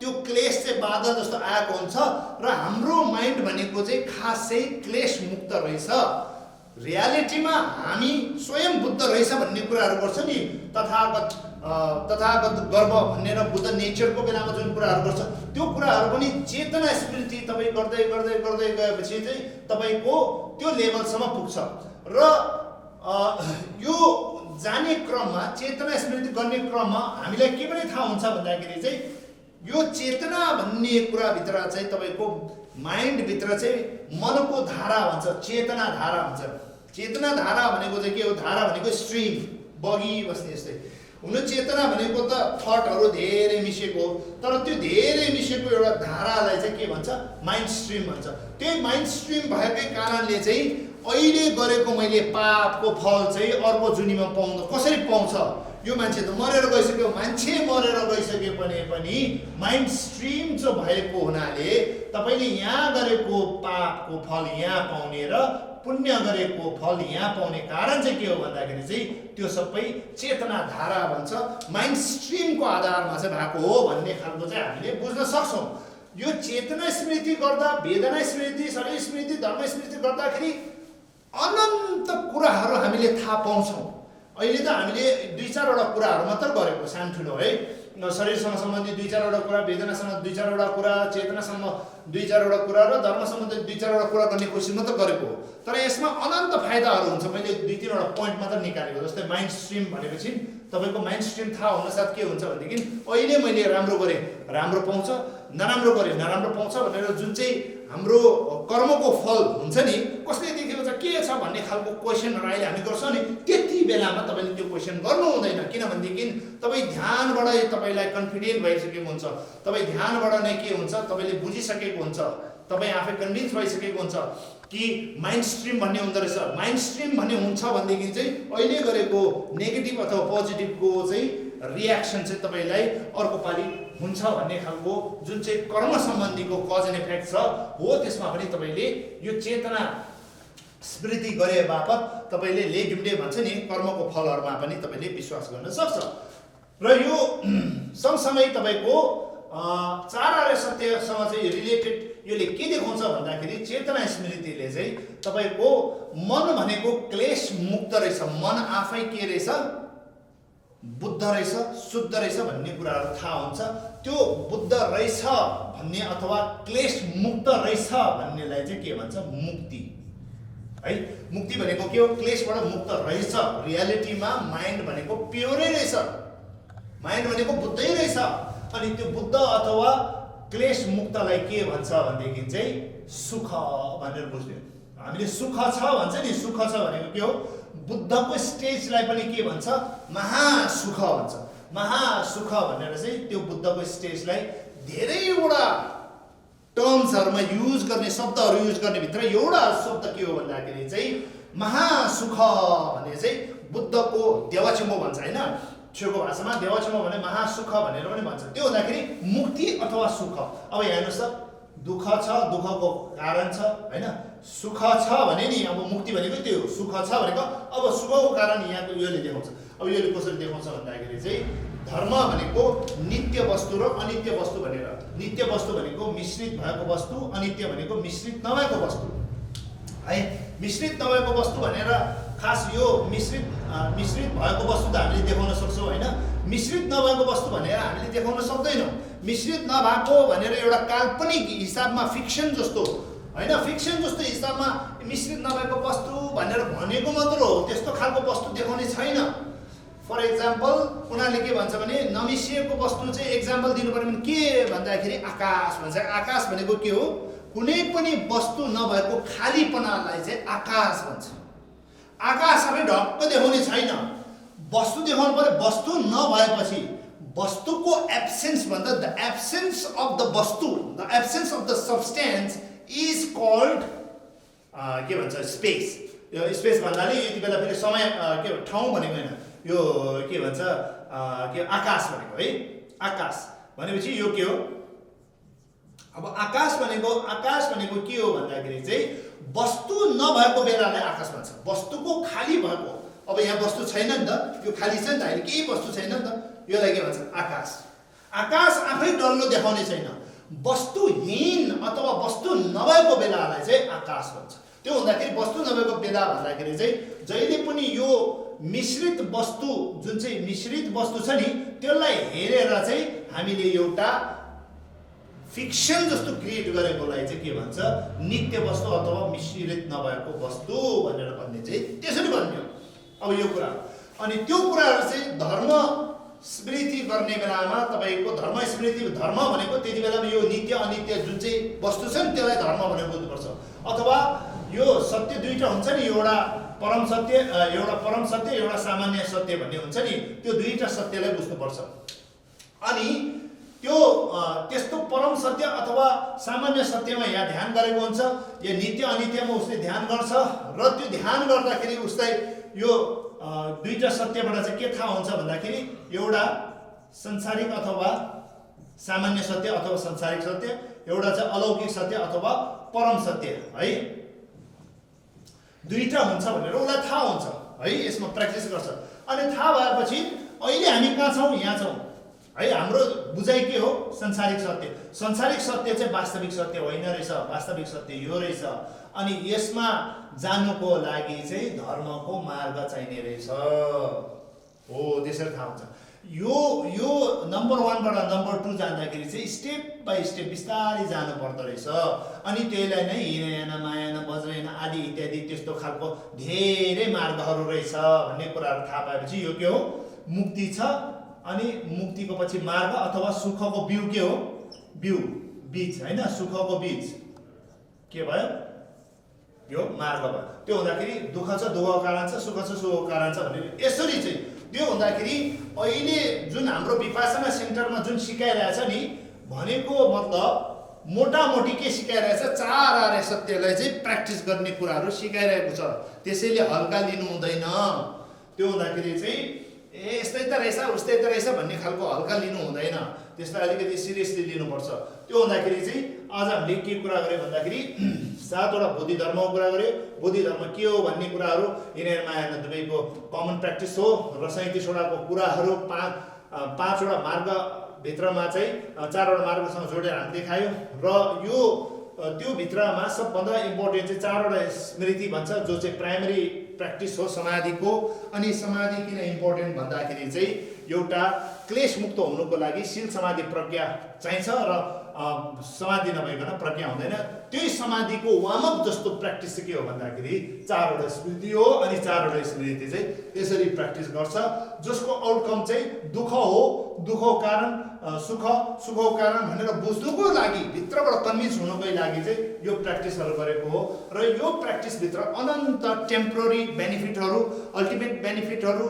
त्यो क्लेश चाहिँ बादल जस्तो आएको हुन्छ। र हाम्रो माइन्ड भनेको चाहिँ खास चाहिँ क्लेश मुक्त रहेछ। रियालिटीमा हामी स्वयं बुद्ध रहेछ भन्ने कुराहरू गर्छ नि, तथागत गर्व भन्ने र बुद्ध नेचरको बेलामा जुन कुराहरू गर्छ त्यो कुराहरू पनि चेतना स्मृति तपाईँ गर्दै गएपछि चाहिँ तपाईँको त्यो लेभलसम्म पुग्छ। र यो जाने क्रममा चेतना स्मृति गर्ने क्रममा हामीलाई के पनि थाहा हुन्छ भन्दाखेरि चाहिँ यो चेतना भन्ने कुराभित्र चाहिँ तपाईँको माइन्डभित्र चाहिँ मनको धारा भन्छ, चेतना धारा भन्छ। चेतना धारा भनेको चाहिँ के हो, धारा भनेको स्ट्रिम बगिबस्ने जस्तै हुनु। चेतना भनेको त थटहरू धेरै मिसिएको हो, तर त्यो धेरै मिसिएको एउटा धारालाई चाहिँ के भन्छ, माइन्ड स्ट्रिम भन्छ। त्यही माइन्ड स्ट्रिम भएकै कारणले चाहिँ अहिले गरेको मैले पापको फल चाहिँ अर्को जुनीमा कसरी पाउँछ। यो मान्छे त मरेर गइसक्यो, मान्छे मरेर गइसके पनि माइन्ड स्ट्रिम चाहिँ भएको हुनाले तपाईँले यहाँ गरेको पापको फल यहाँ पाउने र पुण्य गरेको फल यहाँ पाउने कारण चाहिँ के हो भन्दाखेरि चाहिँ त्यो सबै चेतना धारा भन्छ, माइन्ड स्ट्रिमको आधारमा चाहिँ भएको हो भन्ने खालको चाहिँ हामीले बुझ्न सक्छौँ। यो चेतना स्मृति गर्दा, वेदना स्मृति, शरीर स्मृति, धर्म स्मृति गर्दाखेरि अनन्त कुराहरू हामीले थाहा पाउँछौँ। अहिले त हामीले 2-4वटा कुराहरू मात्र गरेको सानठुलो है, शरीरसँग सम्बन्धित 2-4वटा कुरा, वेदनासँग 2-4वटा कुरा, चेतनासँग 2-4वटा कुरा र धर्म सम्बन्धित 2-4वटा कुरा गर्ने कोसिस मात्र गरेको हो। तर यसमा अनन्त फाइदाहरू हुन्छ। मैले 2-3वटा पोइन्ट मात्र निकालेको। जस्तै माइन्ड स्ट्रिम भनेपछि तपाईँको माइन्ड स्ट्रिम थाहा हुनसाथ के हुन्छ भनेदेखि अहिले मैले राम्रो गरेँ राम्रो पाउँछ, नराम्रो गरेँ नराम्रो पाउँछ भनेर जुन चाहिँ हाम्रो कर्मको फल हुन्छ नि, कसले देखेको छ के छ भन्ने खालको क्वेसनहरू अहिले हामी गर्छौँ नि, त्यति बेलामा तपाईँले त्यो क्वेसन गर्नु हुँदैन। किनभनेदेखि तपाईँ ध्यानबाट तपाईँलाई कन्फिडेन्ट भइसकेको हुन्छ, तपाईँ ध्यानबाट नै के हुन्छ तपाईँले बुझिसकेको हुन्छ, तपाईँ आफै कन्भिन्स भइसकेको हुन्छ कि माइन्ड स्ट्रिम भन्ने हुँदो रहेछ। माइन्ड स्ट्रिम भन्ने हुन्छ भनेदेखि चाहिँ अहिले गरेको नेगेटिभ अथवा पोजिटिभको चाहिँ रियाक्सन चाहिँ तपाईँलाई अर्को पालि हुन्छ भन्ने खालको जुन चाहिँ कर्म सम्बन्धीको कज एन्ड इफेक्ट छ हो, त्यसमा पनि तपाईँले यो चेतना स्मृति गरे बापत तपाईँले लेगिम्डे भन्छ नि कर्मको फलहरूमा पनि तपाईँले विश्वास गर्न सक्छ। र यो सँगसँगै तपाईँको 4 आर्य सत्यसँग चाहिँ रिलेटेड यसले के देखाउँछ भन्दाखेरि चेतना स्मृतिले चाहिँ तपाईँको मन भनेको क्लेश मुक्त रहेछ, मन आफै के रहेछ, बुद्ध रहेछ, शुद्ध रहेछ भन्ने कुराहरू थाहा हुन्छ। त्यो बुद्ध रहेछ भन्ने अथवा क्लेश मुक्त रहेछ भन्नेलाई चाहिँ के भन्छ, मुक्ति है। मुक्ति भनेको के हो, क्लेशबाट मुक्त रहेछ। रियालिटीमा माइन्ड भनेको प्योरै रहेछ, माइन्ड भनेको बुद्धै रहेछ। अनि त्यो बुद्ध अथवा क्लेश मुक्तलाई के भन्छ भनेदेखि चाहिँ सुख भनेर बुझ्यो हामीले। सुख छ भन्छ नि, सुख छ भनेको के हो, बुद्धको स्टेजलाई पनि के भन्छ, महासुख भन्छ। महासुख भनेर चाहिँ त्यो बुद्धको स्टेजलाई धेरैवटा टर्म्सहरूमा युज गर्ने, शब्दहरू युज गर्ने भित्र एउटा शब्द के हो भन्दाखेरि चाहिँ महासुख भन्ने चाहिँ बुद्धको देवाचुमो भन्छ होइन, छेउको भाषामा देवाचुमो भने महासुख भनेर पनि भन्छ। त्यो हुँदाखेरि मुक्ति अथवा सुख। अब हेर्नुहोस् त, दुःख छ, दुःखको कारण छ होइन, सुख छ भने नि अब मुक्ति भनेको त्यो हो, सुख छ भनेको अब सुखको कारण यहाँको योले देखाउँछ। अब योले कसरी देखाउँछ भन्दाखेरि चाहिँ धर्म भनेको नित्य वस्तु र अनित्य वस्तु भनेर, नित्य वस्तु भनेको मिश्रित भएको वस्तु, अनित्य भनेको मिश्रित नभएको वस्तु है। मिश्रित नभएको वस्तु भनेर खास यो मिश्रित भएको वस्तु त हामीले देखाउन सक्छौँ होइन, मिश्रित नभएको वस्तु भनेर हामीले देखाउन सक्दैनौँ। मिश्रित नभएको भनेर एउटा काल्पनिक हिसाबमा फिक्सन जस्तो होइन, फिक्सन जस्तो हिसाबमा मिश्रित नभएको वस्तु भनेर भनेको मात्र हो, त्यस्तो खालको वस्तु देखाउने छैन। फर इक्जाम्पल उनीहरूले के भन्छ भने नमिसिएको वस्तु चाहिँ एक्जाम्पल दिनु पर्यो भने के भन्दाखेरि आकाश भन्छ। आकाश भनेको के हो, कुनै पनि वस्तु नभएको खालीपनालाई चाहिँ आकाश भन्छ। आकाश सबै ढक्क देखाउने छैन, वस्तु देखाउनु पर्यो। वस्तु नभएपछि वस्तुको एब्सेन्स भन्दा द एब्सेन्स अफ द वस्तु, the absence of the substance is called के भन्छ स्पेस। यो स्पेस भन्नाले यति बेला फेरि समय के ठाउँ भनेको होइन, यो के भन्छ के आकाश भनेको है। आकाश भनेपछि यो के हो? अब आकाश भनेको के हो भन्दाखेरि चाहिँ वस्तु नभएको बेलालाई आकाश भन्छ। वस्तुको खाली भएको, अब यहाँ वस्तु छैन नि त, यो खाली छ नि त, अहिले केही वस्तु छैन नि त, यसलाई के भन्छ? आकाश। आकाश आफै डल्लो देखाउने छैन, वस्तुहीन अथवा वस्तु नभएको बेलालाई चाहिँ आकाश भन्छ। त्यो हुँदाखेरि वस्तु नभएको बेला भन्दाखेरि चाहिँ जहिले पनि यो मिश्रित वस्तु, जुन चाहिँ मिश्रित वस्तु छ नि, त्यसलाई हेरेर चाहिँ हामीले एउटा फिक्सन जस्तो क्रिएट गरेकोलाई चाहिँ के भन्छ? नित्य वस्तु अथवा मिश्रित नभएको वस्तु भनेर भन्ने चाहिँ त्यसरी भन्ने हो। अब यो कुरा, अनि त्यो कुराहरू चाहिँ धर्म स्मृति गर्ने बेलामा तपाईको धर्म स्मृति, धर्म भनेको त्यति बेलामा यो नित्य अनित्य जुन चाहिँ वस्तु छ नि त्यसलाई धर्म भनेर बुझ्नुपर्छ। अथवा यो सत्य दुईटा हुन्छ नि, एउटा परम सत्य, एउटा सामान्य सत्य भन्ने हुन्छ नि, त्यो दुईटा सत्यलाई बुझ्नुपर्छ। अनि त्यो त्यस्तो परम सत्य अथवा सामान्य सत्यमा यहाँ ध्यान गरेको हुन्छ, या नित्य अनित्यमा उसले ध्यान गर्छ, र त्यो ध्यान गर्दाखेरि उसलाई यो दुईटा सत्यबाट चाहिँ के थाहा हुन्छ भन्दाखेरि एउटा संसारिक अथवा सामान्य सत्य अथवा संसारिक सत्य, एउटा चाहिँ अलौकिक सत्य अथवा परम सत्य है, दुईटा हुन्छ भनेर उसलाई थाहा हुन्छ है। यसमा प्र्याक्टिस गर्छ। अनि थाहा भएपछि अहिले हामी कहाँ छौँ? यहाँ छौँ है। हाम्रो बुझाइ के हो? संसारिक सत्य। संसारिक सत्य चाहिँ वास्तविक सत्य होइन रहेछ, वास्तविक सत्य यो रहेछ। अनि यसमा जानुको लागि चाहिँ धर्मको मार्ग चाहिने रहेछ हो, त्यसरी थाहा हुन्छ। यो नम्बर 1 बाट नम्बर 2 जाँदाखेरि चाहिँ स्टेप बाई स्टेप बिस्तारै जानु पर्दो रहेछ। अनि त्यसलाई नै हिनयान मायान वज्रयान आदि इत्यादि त्यस्तो खालको धेरै मार्गहरू रहेछ भन्ने कुराहरू थाहा पाएपछि यो के हो? मुक्ति छ। अनि मुक्तिको पछि मार्ग अथवा सुखको बिउ के हो? बिउ, बीज होइन, सुखको बीज के भयो? यो मार्ग भयो। त्यो हुँदाखेरि दुःख छ, दुःखको कारण छ, सुख छ, सुखको कारण छ भन्ने यसरी चाहिँ त्यो हुँदाखेरि अहिले जुन हाम्रो विपासना सेन्टरमा जुन सिकाइरहेछ नि, भनेको मतलब मोटामोटी के सिकाइरहेछ? 4 आर्य सत्यलाई चाहिँ प्र्याक्टिस गर्ने कुराहरू सिकाइरहेको छ। त्यसैले हल्का लिनु हुँदैन। त्यो हुँदाखेरि चाहिँ यस्तै त रहेछ उस्तै त रहेछ भन्ने खालको हल्का लिनु हुँदैन, त्यसलाई अलिकति सिरियसली लिनुपर्छ। त्यो हुँदाखेरि चाहिँ आज हामीले के कुरा गऱ्यो भन्दाखेरि 7वटा बोधि धर्मको कुरा गऱ्यो। बोधि धर्म के हो भन्ने कुराहरू हिनयान मायान दुवैको कमन प्र्याक्टिस हो, र 37वटाको कुराहरू 5वटा मार्गभित्रमा चाहिँ 4वटा मार्गसँग जोडेर हामी देखायो। र यो त्यो भित्रमा सबभन्दा इम्पोर्टेन्ट चाहिँ 4वटा स्मृति भन्छ, जो चाहिँ प्राइमरी प्र्याक्टिस हो समाधिको। अनि समाधि किन इम्पोर्टेन्ट भन्दाखेरि चाहिँ एउटा क्लेश मुक्त हुनुको लागि शील समाधि प्रज्ञा चाहिन्छ, र समाधि नभइकन प्रज्ञा हुँदैन। त्यही समाधिको वार्मअप जस्तो प्र्याक्टिस चाहिँ के हो भन्दाखेरि 4वटा स्मृति हो। अनि 4वटा स्मृति चाहिँ यसरी प्र्याक्टिस गर्छ, जसको आउटकम चाहिँ दुःख हो, दुःखको कारण सुख, सुखको कारण भनेर बुझ्नुको लागि, भित्रबाट कन्भिन्स हुनुको लागि चाहिँ यो प्र्याक्टिसहरू गरेको हो। र यो प्र्याक्टिसभित्र अनन्त टेम्पोररी बेनिफिटहरू, अल्टिमेट बेनिफिटहरू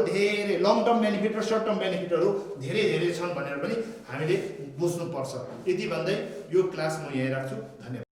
धेरै, लङ टर्म बेनिफिट र सर्ट टर्म बेनिफिटहरू धेरै छन् भनेर पनि हामीले बुझ्नुपर्छ। यति भन्दै यो क्लास म यहीँ राख्छु। धन्यवाद।